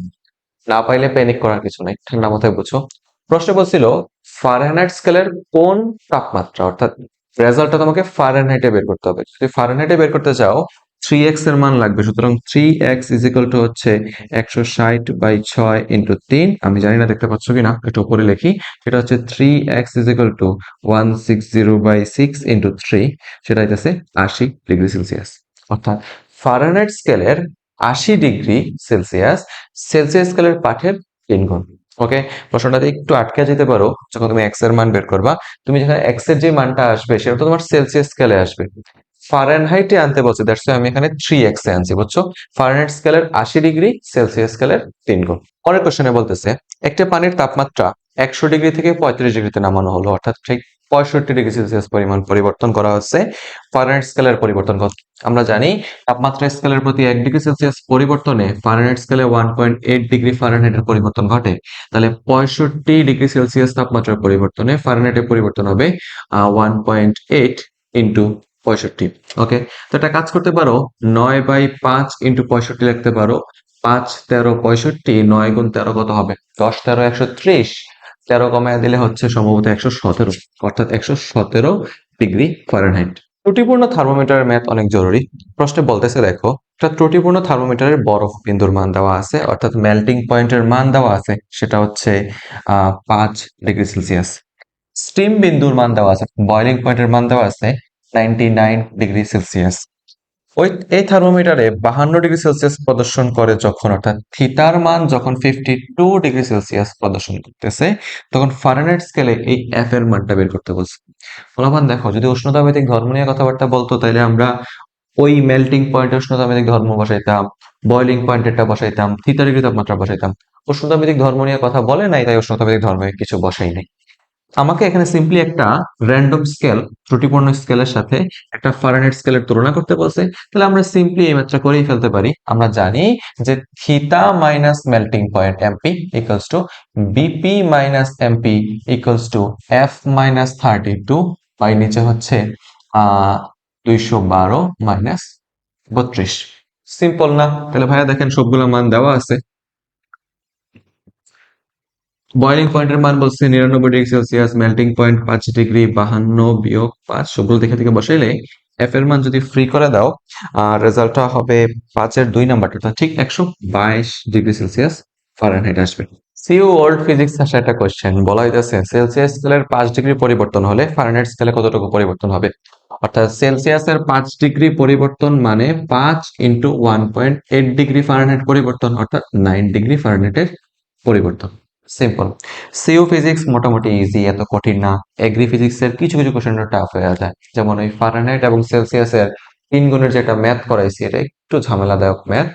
না পাইলে প্যানিক করার কিছু নাই, ঠান্ডা মাথায় বুঝো। প্রশ্নে বলছিল ফারেনহাইট স্কেলের কোন তাপমাত্রা, অর্থাৎ রেজাল্টটা তোমাকে ফারেনহাইটে বের করতে হবে। যদি ফারেনহাইটে বের করতে চাও 3x এর মান লাগবে, সুতরাং 3x ইজ ইকুয়াল টু হচ্ছে 160/6 ইন্টু 3। আমি জানি না দেখতে পাচ্ছ কিনা, একটু উপরে লিখি। সেটা হচ্ছে 3x is equal two 160/6 into 3, সেটা হইতেছে 80°C। অর্থাৎ ফারেনহাইট স্কেলের 80°C সেলসিয়াস স্কেলের পাঠের 3 গুণ। ওকে, প্রশ্নটাতে একটু আটকে যেতে পারো যখন তুমি এক্স এর মান বের করবা। তুমি যেখানে এক্স এর যে মানটা আসবে সেটা তো তোমার সেলসিয়াস স্কেলে আসবে, ফারেনহাইটে আনতে বলছে, দ্যাটস আমি এখানে 3x এ আনছি, বুঝছো? ফারেনহাইট স্কেলের 80°, সেলসিয়াস স্কেলের 3 গুণ। পরের কোশ্চেনে বলতেছে একটা পানির তাপমাত্রা 100° থেকে 35°তে নামানো হলো, অর্থাৎ ঠিক 65°C পরিমাণ পরিবর্তন করা হচ্ছে। ফারেনহাইট স্কেলের পরিবর্তন কত? আমরা জানি তাপমাত্রা স্কেলের প্রতি 1°C পরিবর্তনে ফারেনহাইট স্কেলে 1.8 ফারেনহাইটের পরিবর্তন ঘটে। তাহলে 65°C তাপমাত্রার পরিবর্তনে ফারেনহাইটের পরিবর্তন হবে 1.8 ইন্টু 65। ওকে, তো এটা কাজ করতে পারো 9/5 ইন্টু 65 লিখতে পারো। 5 13 65, 9 গুণ 13 কত হবে? 10 13 130, 13 কমায় দিলে হচ্ছে সম্ভবত 117, অর্থাৎ 117°F। ত্রুটিপূর্ণ থার্মোমিটারের ম্যাথ অনেক জরুরি। প্রশ্নে বলতেছে দেখো একটা ত্রুটিপূর্ণ থার্মোমিটারের বরফ বিন্দুর মান দেওয়া আছে, অর্থাৎ মেল্টিং পয়েন্টের মান দেওয়া আছে, সেটা হচ্ছে 5°C। স্টিম বিন্দুর মান দেওয়া আছে, বয়লিং পয়েন্টের মান দেওয়া আছে 99°C। এই থার্মোমিটারে 52°C প্রদর্শন করে যখন, অর্থাৎ থিতার মান যখন 52°C প্রদর্শন করতেছে, তখন ফারেনহাইট স্কেলে এই এফ এর মানটা বের করতে বলছে। ফলাফল দেখো, যদি উষ্ণতাভিত্তিক ধর্ম নিয়ে কথাবার্তা বলতো তাহলে আমরা ওই মেল্টিং পয়েন্টে উষ্ণতাভিত্তিক ধর্ম বসাইতাম, বয়লিং পয়েন্টেরটা বসাইতাম, থিতা ডিগ্রি তাপমাত্রা বসাইতাম। উষ্ণতাভিত্তিক ধর্ম নিয়ে কথা বলে নাই, তাই উষ্ণতাভিত্তিক ধর্মে কিছু বসাই নাই। আমাকে এখানে সিম্পলি একটা র্যান্ডম স্কেল, ত্রুটিপূর্ণ স্কেলের সাথে একটা ফারেনহাইট স্কেলের তুলনা করতে বলছে। তাহলে আমরা সিম্পলি এই ম্যাথটা করেই ফেলতে পারি। আমরা জানি যে theta minus melting point MP equals to BP minus MP equals to F minus 32 by নিচে হচ্ছে 212 মাইনাস 32। সিম্পল না? তাহলে ভাইয়া দেখেন সবগুলো মান দেওয়া আছে। বয়লিং পয়েন্টের মান বলছে 99°C, মেল্টিং পয়েন্ট 5°, 52 - 5, সবগুলো দেখে থেকে বসাইলে এফ এর মান যদি ফ্রি করে দাও, রেজাল্টটা হবে 5-এর 2 নাম্বারটা, ঠিক 122°C ফারেনহাইট আসবে। সিইউ ওয়ার্ল্ড ফিজিক্স আসা একটা কোশ্চেন বলা হইতেছে সেলসিয়াস স্কেলের 5° পরিবর্তন হলে ফারেনহাইট স্কেলে কতটুকু পরিবর্তন হবে। অর্থাৎ সেলসিয়াসের 5° পরিবর্তন মানে 5 ইন্টু 1.8° ফারেনহাইট পরিবর্তন, অর্থাৎ 9° ফারেনহাইটের পরিবর্তন। সিম্পল। সিইউ ফিজিক্স মোটামুটি ইজি, এত কঠিন না। এগ্রি ফিজিক্সের কিছু কিছু কোশ্চেন টাফ হয়ে যায়, যেমন ওই ফারেনহাইট এবং সেলসিয়াসের 3 গুণের যেটা ম্যাথ করাইছি, এটা একটু ঝামেলাদায়ক ম্যাথ।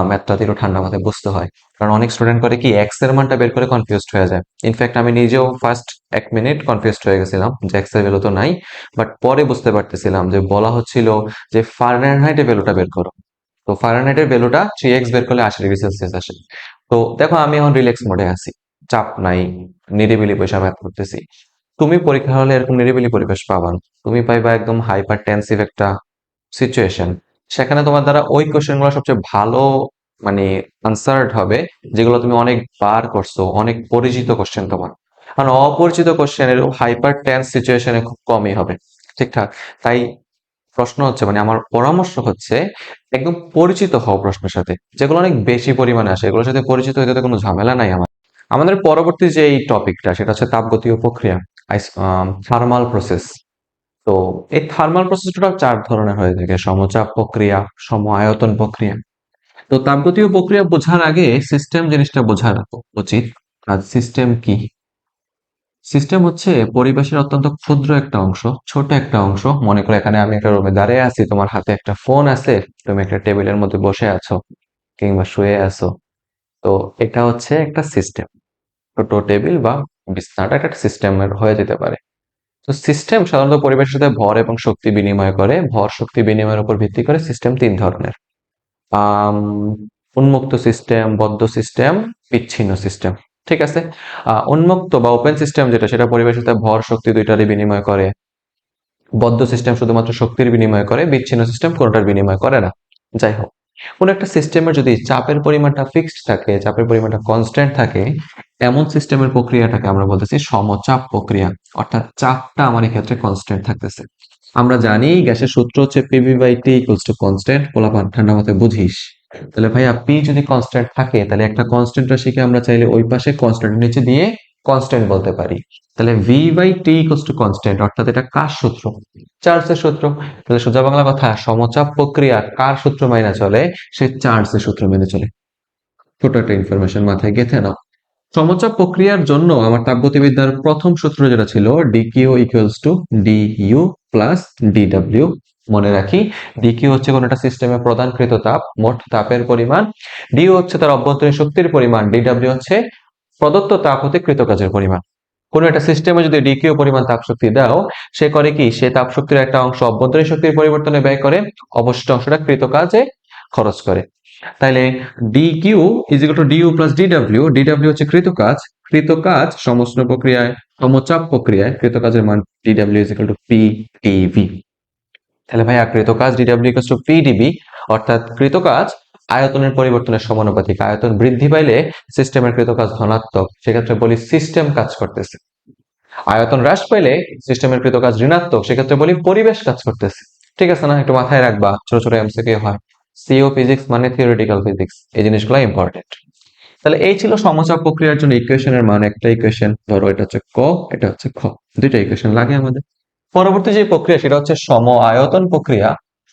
ম্যাথটা একটু ঠান্ডা মাথায় বুঝতে হয়, কারণ অনেক স্টুডেন্ট করে কি এক্স এর মানটা বের করে কনফিউজড হয়ে যায়। ইনফ্যাক্ট আমি নিজেও ফার্স্ট 1 মিনিট কনফিউজড হয়ে গেছিলাম যে এক্স এর ভ্যালু তো নাই, বাট পরে বুঝতে পারতেছিলাম যে বলা হচ্ছিল যে ফারেনহাইটের ভ্যালুটা বের করো। তো ফারেনহাইটের ভ্যালুটা 3x বের করলে 80°C আসে। তো দেখো আমি এখন রিল্যাক্স মোডে আছি, চাপ নাই, নিরিবিলি বসে ম্যাথ করতেছি। তুমি পরীক্ষা হলে এরকম নিরিবিলি পরিবেশ পাবা না। তুমি পাইবা একদম হাইপার টেনসিভ একটা সিচুয়েশন। সেখানে তোমার দ্বারা ওই কোশ্চেন গুলো সবচেয়ে ভালো মানে আনসার্ড হবে যেগুলো তুমি অনেকবার করছো, অনেক পরিচিত কোশ্চেন তোমার। কারণ অপরিচিত কোশ্চেন এরকম হাইপার টেন্স সিচুয়েশনে খুব কমই হবে। ঠিকঠাক? তাই প্রশ্ন হচ্ছে মানে আমার পরামর্শ হচ্ছে একদম পরিচিত হও প্রশ্নের সাথে, যেগুলো অনেক বেশি পরিমাণে আসে এগুলোর সাথে পরিচিত হইতে তো কোনো ঝামেলা নাই আমার। আমাদের পরবর্তী যে এই টপিকটা সেটা হচ্ছে তাপগতীয় প্রক্রিয়া, থার্মাল প্রসেস। তো এই থার্মাল প্রসেসটা 4 ধরনের হয়ে থাকে: সমচাপ প্রক্রিয়া, সম আয়তন প্রক্রিয়া। তো তাপগতীয় প্রক্রিয়া বোঝার আগে সিস্টেম জিনিসটা বোঝা উচিত। আর সিস্টেম কি? সিস্টেম হচ্ছে পরিবেশের অত্যন্ত ক্ষুদ্র একটা অংশ, ছোট একটা অংশ। মনে করো এখানে আমি একটা রুমে দাঁড়িয়ে আছি, তোমার হাতে একটা ফোন আছে, তুমি একটা টেবিলের মধ্যে বসে আছো কিংবা শুয়ে আছো। তো এটা হচ্ছে একটা সিস্টেম। ছোট টেবিল বা বিছানাটা একটা সিস্টেমের হয়ে যেতে পারে। তো সিস্টেম সাধারণত পরিবেশের সাথে ভর এবং শক্তি বিনিময় করে। ভর শক্তি বিনিময়ের উপর ভিত্তি করে সিস্টেম 3 ধরনের। আম উন্মুক্ত সিস্টেম, বদ্ধ সিস্টেম, বিচ্ছিন্ন সিস্টেম। ঠিক আছে? উন্মুক্ত বা ওপেন সিস্টেম যেটা, সেটা পরিবেশের সাথে ভর শক্তি দুইটারই বিনিময় করে। বদ্ধ সিস্টেম শুধুমাত্র শক্তির বিনিময় করে, বিচ্ছিন্ন সিস্টেম কোনোটার বিনিময় করে না। যাই হোক, কোন একটা সিস্টেমের যদি চাপের পরিমাণটা ফিক্সড থাকে, চাপের পরিমাণটা কনস্ট্যান্ট থাকে, এমন সিস্টেমের প্রক্রিয়াটাকে আমরা বলতেছি সমচাপ প্রক্রিয়া। অর্থাৎ চাপটা আমার এক্ষেত্রে কনস্ট্যান্ট থাকতেছে। আমরা জানি গ্যাসের সূত্র হচ্ছে PV by T equals to constant. পোলাপান ঠান্ডা মাথায় বুঝিস। তাহলে ভাইয়া পি যদি কনস্ট্যান্ট থাকে, তাহলে একটা কনস্ট্যান্ট রাশিকে আমরা চাইলে ওই পাশে কনস্ট্যান্ট নিচে দিয়ে কনস্ট্যান্ট বলতে পারি। তাহলে V by T equals to constant, অর্থাৎ এটা কার সূত্র? চার্লসের সূত্র। তাহলে সোজা বাংলা কথা, সমচাপ প্রক্রিয়া কার সূত্র মাইনা চলে? সে চার্লসের সূত্র মেনে চলে। ছোট একটা ইনফরমেশন মাথায় গেঁথে নাও। সমচাপ প্রক্রিয়ার জন্য আমার তাপগতিবিদ্যার প্রথম সূত্র যেটা ছিল DQ equals to DU plus DW. মনে রাখি, ডিকিউ হচ্ছে কোন একটা সিস্টেমে প্রদানকৃত তাপ, মোট তাপের পরিমাণ। ডিইউ হচ্ছে তার অভ্যন্তরীণ শক্তির পরিমাণ। ডিডব্লিউ হচ্ছে প্রদত্ত তাপ হতে কৃত কাজের পরিমাণ। কোন একটা সিস্টেমে যদি ডিকিউ পরিমাণ তাপ শক্তি দাও, সে করে কি, সে তাপ শক্তির একটা অংশ অভ্যন্তরীণ শক্তির পরিবর্তনে ব্যয় করে, অবশিষ্ট অংশটা কৃত কাজে খরচ করে। তাইলে DQ is equal two DU plus DW. DW হচ্ছে কৃত কাজ। কৃত কাজ সমষ্ণ প্রক্রিয়ায়, সমচাপ প্রক্রিয়ায় কৃত কাজের মান DW is equal two PDV. তাহলে ভাইয়া কৃত কাজ ডিডব্লিউ ইকুয়াল টু পিডিভি, অর্থাৎ কৃত কাজ আয়তনের পরিবর্তনের সমানুপাতিক। আয়তন বৃদ্ধি পাইলে সিস্টেমের কৃত কাজ ধনাত্মক, সেক্ষেত্রে বলি সিস্টেম কাজ করতেছে। আয়তন হ্রাস পেলে সিস্টেমের কৃত কাজ ঋণাত্মক, সেক্ষেত্রে বলি পরিবেশ কাজ করতেছে। ঠিক আছে না? একটু মাথায় রাখবা, ছোট ছোট এমসিকিউ হয়। সিও ফিজিক্স মানে থিওরিটিক্যাল ফিজিক্স, এই জিনিসগুলো ইম্পর্টেন্ট। তাহলে এই ছিল সমচাপ প্রক্রিয়ার জন্য ইকুয়েশনের মান। একটা ইকুয়েশন ধরো, এটা হচ্ছে ক, এটা হচ্ছে খ, দুইটা ইকুয়েশন লাগে আমাদের। পরবর্তী যে প্রক্রিয়া সেটা হচ্ছে সম আয়তন প্রক্রিয়া।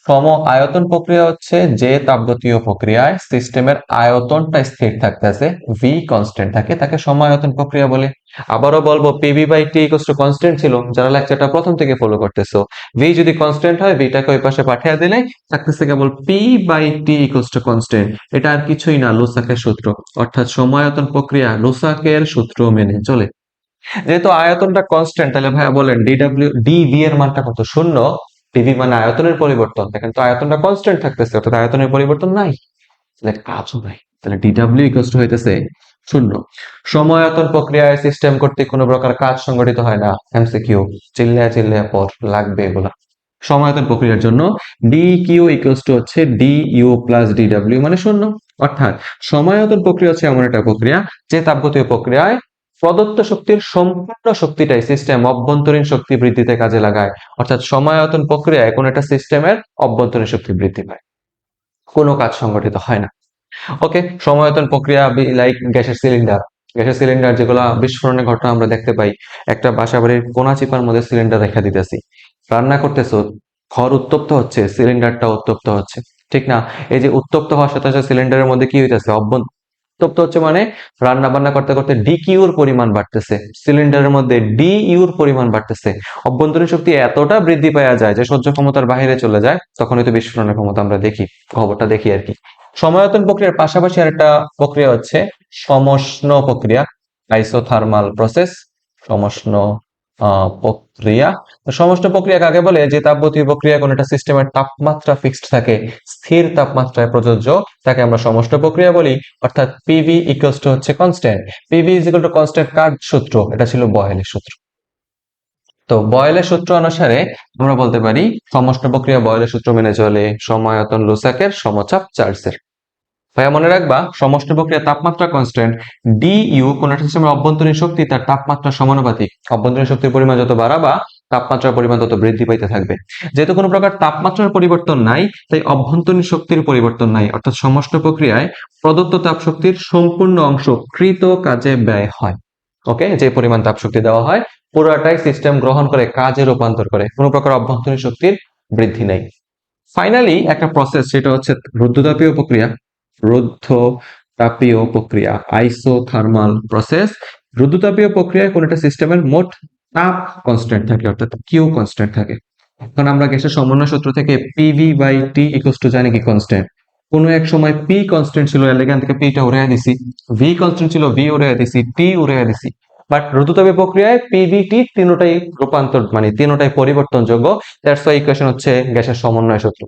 সম আয়তন প্রক্রিয়া হচ্ছে যে তাপগতীয় প্রক্রিয়ায় সিস্টেমের আয়তনটা স্থির থাকতেছে, ভি কনস্ট্যান্ট থাকে, তাকে সম আয়তন প্রক্রিয়া বলে। আবারও বলবো, PV by T equals to constant ছিল, যারা লেকচারটা প্রথম থেকে ফলো করতেছো। ভি যদি কনস্ট্যান্ট হয়, ভিটাকে ওই পাশে পাঠিয়ে দিলে থাকতেছে কেবল P by T equals to constant. এটা আর কিছুই না, লুসাকের সূত্র। অর্থাৎ সম আয়তন প্রক্রিয়া লুসাকের সূত্র মেনে চলে। যেহেতু আয়তনটা কনস্ট্যান্ট, তাহলে ভাইয়া বলেন ডিডব্লিউ ডিভি এর মানটা কত? শূন্য। ডিভি মানে আয়তনের পরিবর্তন, দেখেন তো আয়তনটা কনস্ট্যান্ট থাকতেছে, অর্থাৎ আয়তনের পরিবর্তন নাই, তাহলে কাজও নাই। তাহলে ডিডব্লিউ ইকুয়ালস টু হইতেছে শূন্য। সমায়তন প্রক্রিয়ায় সিস্টেম কর্তৃক কোনো প্রকার কাজ সংগঠিত হয় না। এমসিকিউ, চিল্লায়া চিল্লায়া পর লাগবে এগুলা। সমায়তন প্রক্রিয়ার জন্য ডি কিউ ইকুয়ালস টু হচ্ছে ডি ইউ প্লাস ডিডব্লিউ মানে শূন্য। অর্থাৎ সমায়তন প্রক্রিয়া হচ্ছে এমন একটা প্রক্রিয়া যে তাপগতীয় প্রক্রিয়ায় প্রদত্ত শক্তির সম্পূর্ণ শক্তিটাই সিস্টেম অভ্যন্তরীণ শক্তি বৃদ্ধিতে কাজে লাগায়। অর্থাৎ সমায়তন প্রক্রিয়ায় কোন একটা সিস্টেমের অভ্যন্তরীণ শক্তি বৃদ্ধি পায়, কোনো কাজ সংগঠিত হয় না। ওকে, সমায়তন প্রক্রিয়া লাইক গ্যাসের সিলিন্ডার। গ্যাসের সিলিন্ডার যেগুলো বিস্ফোরণের ঘটনা আমরা দেখতে পাই, একটা বাসা বাড়ির কোনা চিপার মধ্যে সিলিন্ডার রেখে দিতেছি, রান্না করতেছো, ঘর উত্তপ্ত হচ্ছে, সিলিন্ডারটা উত্তপ্ত হচ্ছে, ঠিক না? এই যে উত্তপ্ত হওয়ার সাথে সাথে সিলিন্ডারের মধ্যে কি হইতেছে? উত্তপ্ত হচ্ছে মানে রান্না বান্না করতে করতে ডিকিউর পরিমাণ বাড়তেছে, সিলিন্ডারের মধ্যে ডিইউর পরিমাণ বাড়তেছে। অভ্যন্তরীণ শক্তি এতটা বৃদ্ধি পাওয়া যায় যে সহ্য ক্ষমতার বাইরে চলে যায়, তখনই তো বিস্ফোরণের ক্ষমতা আমরা দেখি, খবরটা দেখি আর কি। সমায়তন প্রক্রিয়ার পাশাপাশি আরেকটা প্রক্রিয়া হচ্ছে সমষ্ণ প্রক্রিয়া, আইসোথার্মাল প্রসেস। সমষ্ণ প্রক্রিয়া। তো সমষ্ণ প্রক্রিয়া কাকে বলে? যে তাপগতীয় প্রক্রিয়া কোন একটা সিস্টেমের তাপমাত্রা ফিক্সড থাকে, স্থির তাপমাত্রায় প্রযোজ্য, তাকে আমরা সমষ্ণ প্রক্রিয়া বলি। অর্থাৎ পিভি ইকুয়ালস টু হচ্ছে constant. PV is equal to constant কার সূত্র? এটা ছিল বয়েলের সূত্র। তো বয়েলের সূত্র অনুসারে আমরা বলতে পারি সমষ্ণ প্রক্রিয়া বয়েলের সূত্র মেনে চলে, সমায়তন লুসাকের, সমচাপ চার্লসের। ভাইয়া মনে রাখবা, সমষ্ণ প্রক্রিয়া তাপমাত্রা কনস্ট্যান্ট। ডি ইউ কোন একটা সিস্টেমের অভ্যন্তরীণ শক্তি তার তাপমাত্রা সমানুপাতিক। অভ্যন্তরীণ শক্তির পরিমাণ যত বাড়াবা, তাপমাত্রার পরিমাণ তত বৃদ্ধি পাইতে থাকবে। যেহেতু কোনো প্রকার তাপমাত্রার পরিবর্তন নাই, তাই অভ্যন্তরীণ শক্তির পরিবর্তন নাই। অর্থাৎ সমষ্ণ প্রক্রিয়ায় প্রদত্ত তাপ শক্তির সম্পূর্ণ অংশ কৃত কাজে ব্যয় হয়। ওকে, যে পরিমাণ তাপ শক্তি দেওয়া হয় পুরোটাই সিস্টেম গ্রহণ করে কাজে রূপান্তর করে, কোনো প্রকার অভ্যন্তরীণ শক্তির বৃদ্ধি নেই। ফাইনালি একটা প্রসেস, সেটা হচ্ছে রুদ্ধতাপীয় প্রক্রিয়া। রুদ্ধতাপীয় প্রক্রিয়া, আইসোথার্মাল প্রসেস। রুদ্ধতাপীয় প্রক্রিয়ায় কোন একটা সিস্টেমের মোট তাপ কনস্ট্যান্ট থাকে, অর্থাৎ কিউ কনস্ট্যান্ট থাকে। এখন আমরা গ্যাসের সমন্বয় সূত্র থেকে PV by T equals to জানি কি কনস্ট্যান্ট। কোন এক সময় পি কনস্ট্যান্ট ছিল, এখান থেকে পিটা উড়াইয়া দিছি, ভি কনস্ট্যান্ট ছিল, ভি উড়াইয়া দিছি, টি উড়াইয়া দিছি। বাট রুদ্ধতাপীয় প্রক্রিয়ায় পিভিটি তিনটাই রূপান্তর মানে তিনটাই পরিবর্তনযোগ্য। দ্যাটস ওয়াই ইকুয়েশন হচ্ছে গ্যাসের সমন্বয় সূত্র।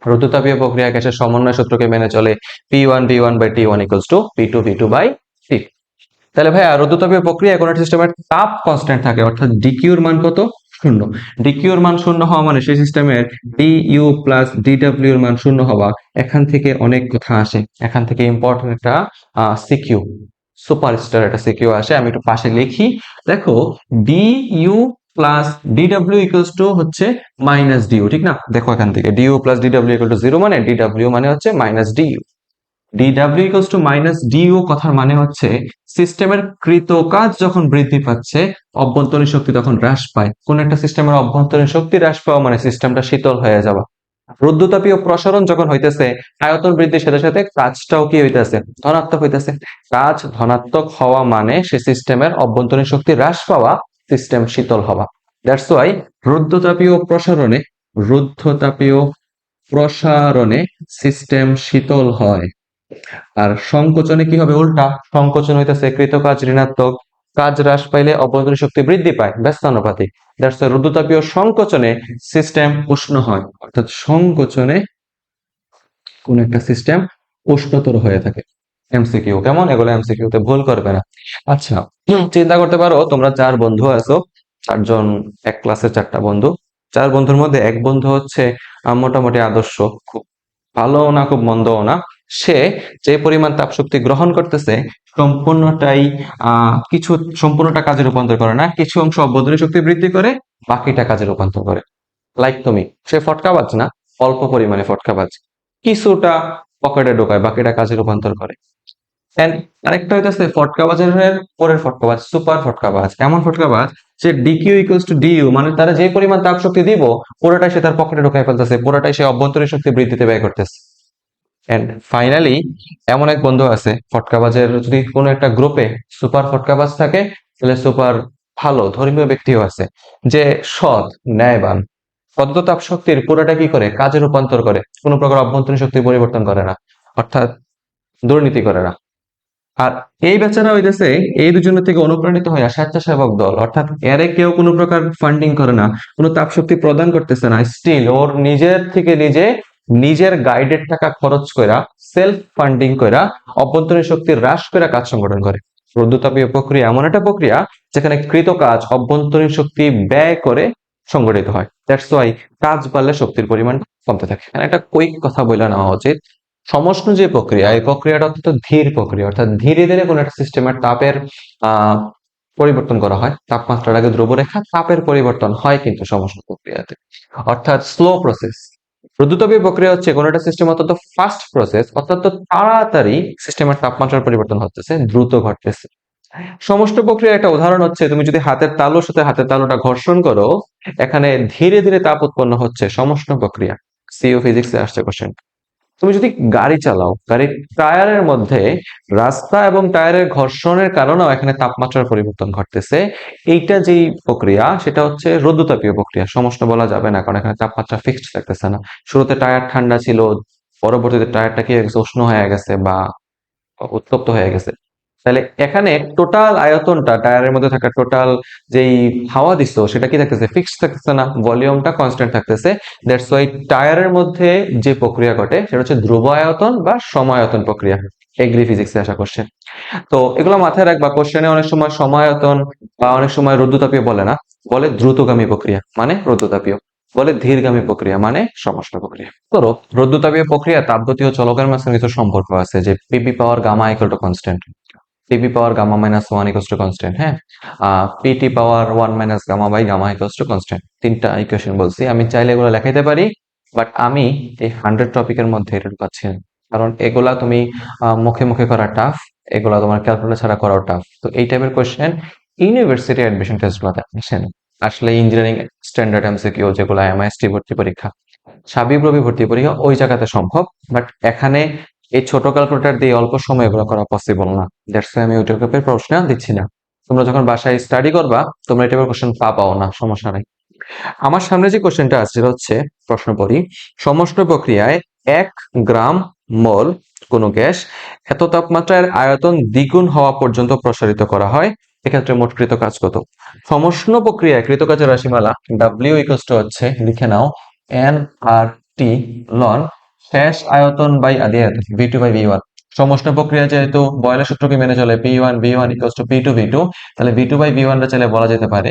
রুদ্ধতাপীয় প্রক্রিয়া গ্যাসের সমন্বয় সূত্রকে মেনে চলে P1V1/T1 = P2V2/T। তাহলে ভাইয়া রুদ্ধতাপীয় প্রক্রিয়ায় কোন একটা সিস্টেমের তাপ কনস্ট্যান্ট থাকে, অর্থাৎ ডিকিউর মান কত? 0। ডিকিউর মান 0 হওয়া মানে সেই সিস্টেমের ডিইউ প্লাস ডিডব্লিউ এর মান 0 হওয়া। এখান থেকে অনেক কথা আসে, এখান থেকে ইম্পর্টেন্ট একটা সিকিউ, সুপারস্টার একটা সিকিউ আসে। আমি একটু পাশে লিখি, দেখো DU plus DW equals to হচ্ছে মাইনাস ডিইউ, ঠিক না? দেখো এখান থেকে DU plus DW equal to 0 মানে ডিডব্লিউ মানে হচ্ছে minus DU. DW equals to minus DU কথার মানে হচ্ছে সিস্টেমের কৃত কাজ যখন বৃদ্ধি পাচ্ছে অভ্যন্তরীণ শক্তি তখন হ্রাস পায়। কোন একটা সিস্টেমের অভ্যন্তরীণ শক্তি হ্রাস পাওয়া মানে সিস্টেমটা শীতল হয়ে যাওয়া। রুদ্ধতাপীয় প্রসারণ যখন হইতেছে আয়তন বৃদ্ধির সাথে সাথে কাজটাও কি হইতেছে? ধনাত্মক হইতেছে। কাজ ধনাত্মক হওয়া মানে সে সিস্টেমের অভ্যন্তরীণ শক্তি হ্রাস পাওয়া, সিস্টেম শীতল হওয়া। দ্যাটস ওয়াই রুদ্ধতাপীয় প্রসারণে সিস্টেম শীতল হয়। আর সংকোচনে কি হবে? উল্টা, সংকোচন হইতেছে কৃত কাজ ঋণাত্মক, কাজ হ্রাস পাইলে অভ্যন্তরীণ শক্তি বৃদ্ধি পায়, ব্যস্তানুপাতিক। দ্যাটস ওয়াই রুদ্ধতাপীয় সংকোচনে সিস্টেম উষ্ণ হয়, অর্থাৎ সংকোচনে কোন একটা সিস্টেম উষ্ণতর হয়ে থাকে। এমসিকিউ কেমন? এগুলো এমসিকিউ তে ভুল করবে না। আচ্ছা, চিন্তা করতে পারো তোমরা 4 বন্ধু আছো, 4জন, এক ক্লাসের 4টা বন্ধু। 4 বন্ধুর মধ্যে এক বন্ধু হচ্ছে মোটামুটি আদর্শ, খুব ভালো না খুব মন্দও না। সে যে পরিমাণ তাপশক্তি গ্রহণ করতেছে সম্পূর্ণটাই সম্পূর্ণটা কাজে রূপান্তর করে না, কিছু অংশ অভ্যন্তরীণ শক্তি বৃদ্ধি করে, বাকিটা কাজে রূপান্তর করে। লাইক তুমি, সে ফটকাবাজ না, অল্প পরিমাণে ফটকাবাজ, কিছুটা পকেটে ঢোকায়, বাকিটা কাজে রূপান্তর করে। এন্ড আরেকটা হইতেছে ফটকাবাজের পরের ফটকাবাজ, সুপার ফটকাবাজ। এমন ফটকাবাজ যে ডিকিউ ইকুয়ালস টু ডিইউ মানে তারা যে পরিমাণ তাপ শক্তি দিব পুরোটাই সে তার পকেটে ঢোকায় ফেলতেছে, পুরোটাই সে অভ্যন্তরীণ শক্তি বৃদ্ধিতে ব্যয় করতেছে। এন্ড ফাইনালি এমন এক বন্ধু আছে ফটকাবাজের, যদি কোনো একটা গ্রুপে সুপার ফটকাবাজ থাকে তাহলে সুপার ভালো ধর্মীয় ব্যক্তিও আছে, যে সৎ, ন্যায়বান, সদ্য তাপ শক্তির পুরোটা কি করে? কাজে রূপান্তর করে, কোনো প্রকার অভ্যন্তরীণ শক্তি পরিবর্তন করে না, অর্থাৎ দুর্নীতি করে না। আর এই বেচারা হইতেছে এই দুজনের থেকে অনুপ্রাণিত হয়ে স্বেচ্ছাসেবক দল, অর্থাৎ এরে কেউ কোনো প্রকার ফান্ডিং করে না, কোনো তাপ শক্তি প্রদান করতেছে না, স্টিল ওর নিজের থেকে নিজের গাইডের টাকা খরচ কইরা, সেলফ ফান্ডিং কইরা, অভ্যন্তরীণ শক্তি হ্রাস করে কাজ সংগঠন করে। রুদ্ধতাপীয় প্রক্রিয়া এমন একটা প্রক্রিয়া যেখানে কৃত কাজ অভ্যন্তরীণ শক্তি ব্যয় করে সংগঠিত হয়। দ্যাটস ওয়াই কাজ বাড়লে শক্তির পরিমাণ কমতে থাকে। একটা কুইক কথা বলে নেওয়া উচিত, সমষ্ণ যে প্রক্রিয়া, এই প্রক্রিয়াটা অত্যন্ত ধীর প্রক্রিয়া, অর্থাৎ ধীরে ধীরে কোন একটা সিস্টেমের তাপের আহ পরিবর্তন করা হয়। তাপমাত্রার আগে দ্রবরেখা, তাপের পরিবর্তন হয় কিন্তু সমষ্ণ প্রক্রিয়াতে, অর্থাৎ স্লো প্রসেস। রুদ্ধতাপীয় প্রক্রিয়া হচ্ছে কোন একটা সিস্টেম অত্যন্ত ফাস্ট প্রসেস, অত্যন্ত তাড়াতাড়ি সিস্টেমের তাপমাত্রার পরিবর্তন হচ্ছে, দ্রুত ঘটতেছে। সমষ্ণ প্রক্রিয়ার একটা উদাহরণ হচ্ছে, তুমি যদি হাতের তালুর সাথে হাতের তালুটা ঘর্ষণ করো, এখানে ধীরে ধীরে তাপ উৎপন্ন হচ্ছে, সমষ্ণ প্রক্রিয়া। সিইও ফিজিক্সে আসছে কোশ্চেন। তুমি যদি গাড়ি চালাও, গাড়ির টায়ারের মধ্যে রাস্তা এবং টায়ারের ঘর্ষণের কারণেও এখানে তাপমাত্রার পরিবর্তন ঘটতেছে। এইটা যেই প্রক্রিয়া সেটা হচ্ছে রুদ্ধতাপীয় প্রক্রিয়া, সমষ্ণ বলা যাবে না কারণ এখানে তাপমাত্রা ফিক্সড থাকতেছে না। শুরুতে টায়ার ঠান্ডা ছিল, পরবর্তীতে টায়ারটা কি উষ্ণ হয়ে গেছে বা উত্তপ্ত হয়ে গেছে। তাহলে এখানে টোটাল আয়তনটা, টায়ারের মধ্যে থাকা টোটাল যেই হাওয়া দিছো সেটা কি থাকতেছে? ফিক্সড থাকতেছে না, ভলিউমটা কনস্ট্যান্ট থাকতেছে। দ্যাটস ওয়াই টায়ারের মধ্যে যে প্রক্রিয়া ঘটে সেটা হচ্ছে ধ্রুব আয়তন বা সমায়তন প্রক্রিয়া। এগ্রি ফিজিক্সে আসা কোশ্চেন। তো এগুলো মাথায় রাখবা, কোশ্চেনে অনেক সময় সমায়তন বা অনেক সময় রুদ্ধতাপীয় বলে না, বলে দ্রুতগামী প্রক্রিয়া মানে রুদ্ধতাপীয়, বলে ধীরগামী প্রক্রিয়া মানে সমষ্ণ প্রক্রিয়া। ধরো রুদ্ধতাপীয় প্রক্রিয়া তাপগতীয় চলকের মাঝখানে কিছু সম্পর্ক আছে, যে PP power gamma equal to constant, PP power gamma minus 1 equal to constant, হ্যাঁ, PT power 1 minus gamma by gamma equal to constant. 3টা ইকুয়েশন বলছি, আমি চাইলে এগুলো লেখাইতে পারি, বাট আমি এই 100 টপিকের মধ্যে এটা পাচ্ছি না, কারণ এগুলা তুমি মুখে মুখে করা টাফ, এগুলা তোমার ক্যালকুলেটর ছাড়া করাও টাফ। তো এই টাইপের কোশ্চেন ইউনিভার্সিটি অ্যাডমিশন টেস্টগুলোতে আসে না, আসলে ইঞ্জিনিয়ারিং স্ট্যান্ডার্ড এমসিকিউ যেগুলো এমআইএসটি ভর্তি পরীক্ষা, সাবিপ্রবি ভর্তি পরীক্ষা, ওই জায়গাতে সম্ভব। বাট এখানে এই ছোট ক্যালকুলেটর দিয়ে অল্প সময় এগুলো করা পসিবল না। দ্যাটস ওয়াই আমি ওই টাইপের প্রশ্ন দিচ্ছি না। তোমরা যখন বাসায় স্টাডি করবা তোমরা এই টাইপের কোশ্চেন পাবাও না, সমস্যা নাই। আমার সামনে যে কোশ্চেনটা আছে সেটা হচ্ছে, প্রশ্ন পড়ি, সমষ্ণ প্রক্রিয়ায় 1 গ্রাম মোল কোনো গ্যাস এত তাপমাত্রার আয়তন দ্বিগুণ হওয়া পর্যন্ত প্রসারিত করা হয়, এক্ষেত্রে মোট কৃত কাজ কত? সমষ্ণ প্রক্রিয়ায় কৃত কাজের রাশিমালা ডাব্লিউ ইকুয়ালস টু হচ্ছে, লিখে নাও, এন আর টি লন শেষ আয়তন বাই আদি আয়তন ভি2 বাই ভি1। সমষ্ণ প্রক্রিয়া যেহেতু বয়লের সূত্রকে মেনে চলে P one V one equals to P two V two, তাহলে ভি2 বাই ভি1 টা চাইলে বলা যেতে পারে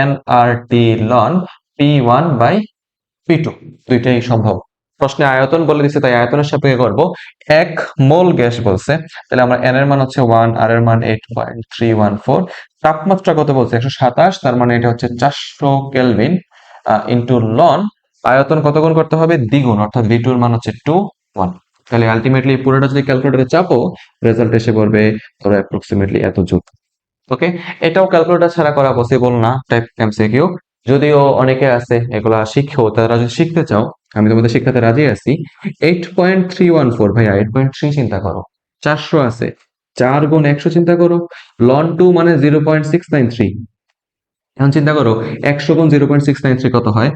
N R T ln P one by P two. দুইটাই সম্ভব। প্রশ্নে আয়তন বলে দিচ্ছে, তাই আয়তনের সাপেক্ষে করব। 1 মোল গ্যাস বলছে, তাহলে আমরা এন এর মান হচ্ছে 1, আর এর মান 8.314। তাপমাত্রা কত বলছে? 127, তার মানে এটা হচ্ছে 400 কেলভিন ইন্টু লন আয়তন কত গুণ করতে হবে? দ্বিগুণ, অর্থাৎ ভি2 এর মান হচ্ছে 21। তাহলে আলটিমেটলি পুরোটা যদি ক্যালকুলেটরে চাপো, রেজাল্ট এসে পড়বে ধরো অ্যাপ্রক্সিমেটলি এত জুল। ওকে, এটাও ক্যালকুলেটর ছাড়া করা পসিবল না, টাইপ এমসিকিউ। যদিও অনেকে আছে এগুলা শিখেও, তারা যদি শিখতে চাও আমি তোমাদের শিখাতে রাজি আছি। 8.314 ভাইয়া, 8.3 চিন্তা করো, 400 আছে, 4 গুণ 100 চিন্তা করো, লন 2 মানে 0.693। এখন চিন্তা করো 100 গুণ 0.693 কত হয়,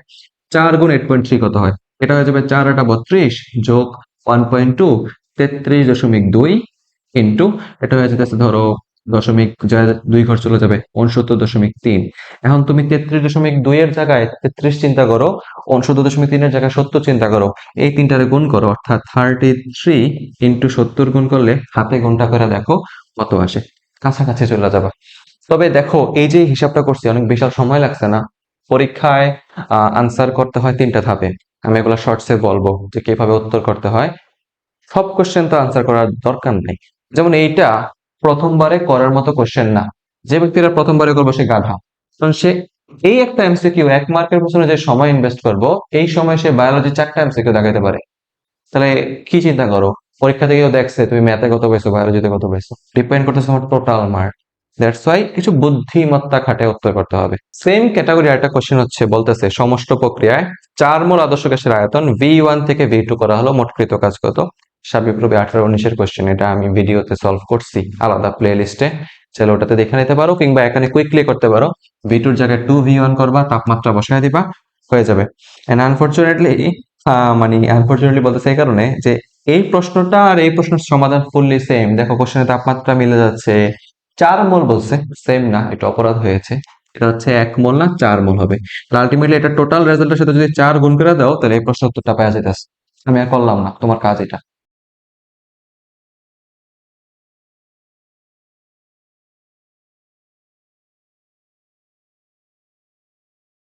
4 গুণ 8.3 কত হয়? এটা হয়ে যাবে 4 8 32 যোগ 1.2 33.2 ইন্টু এটা হয়ে যেতেছে ধরো দশমিক, যা 2 ঘর চলে যাবে 69.3। এখন তুমি 33.2 এর জায়গায় 33 চিন্তা করো, 69.3 এর জায়গায় 70 চিন্তা করো, এই তিনটারে গুণ করো, অর্থাৎ 33 ইন্টু 70 গুণ করলে হাতে গুণটা করে দেখো কত আসে, কাছাকাছি চলে যাবে। তবে দেখো এই যে হিসাবটা করছি অনেক বিশাল সময় লাগছে না? পরীক্ষায় আনসার করতে হয় 3টা ধাপে, আমি এগুলো শর্টসে বলবো যে কিভাবে উত্তর করতে হয়। সব কোশ্চেন তো আনসার করার দরকার নেই, যেমন এইটা প্রথমবারে করার মতো কোশ্চেন না। যে ব্যক্তিরা প্রথমবারে করবো সে গাধা, কারণ সে এই একটা এমসিকিউ 1 মার্কের পিছনে যে সময় ইনভেস্ট করবো, এই সময় সে বায়োলজি 4টা এমসিকিউ দেখাতে পারে। তাহলে কি চিন্তা করো, পরীক্ষা থেকেও দেখছে তুমি ম্যাথে কত পাইছো, বায়োলজিতে কত পাইছো, ডিপেন্ড করতেছে তোমার টোটাল মার্ক। দ্যাটস ওয়াই কিছু বুদ্ধিমত্তা খাটে উত্তর করতে হবে। সেম ক্যাটাগরি একটা কোশ্চেন হচ্ছে, বলতেছে সমষ্ট প্রক্রিয়ায় 4 মোল আদর্শ গ্যাসের আয়তন ভি1 থেকে ভি2 করা হলো, মোট কৃত কাজ কত? সাবিপ্রবি 18-19 কোশ্চেন, এটা আমি ভিডিওতে সলভ করছি আলাদা প্লে লিস্টে, চলো ওটাতে দেখে নিতে পারো, কিংবা এখানে কুইকলি করতে পারো। ভি2 এর জায়গায় 2v1 করবা, তাপমাত্রা বসায় দিবা, হয়ে যাবে। এন্ড আনফরচুনেটলি, মানে আনফরচুনেটলি বলতেছে এই কারণে যে এই প্রশ্নটা আর এই প্রশ্নের সমাধান ফুললি সেম। দেখো কোশ্চেনের তাপমাত্রা মিলে যাচ্ছে, 4 মোল বলছে, সেম না, এটা অপরাধ হয়েছে। এটা হচ্ছে 1 মোল না 4 মোল হবে। আলটিমেটলি এটা টোটাল রেজাল্টের সাথে যদি 4 গুণ করে দাও, তাহলে এই প্রশ্ন উত্তরটা পাওয়া যেতেছে। আমি আর করলাম না, তোমার কাজ এটা।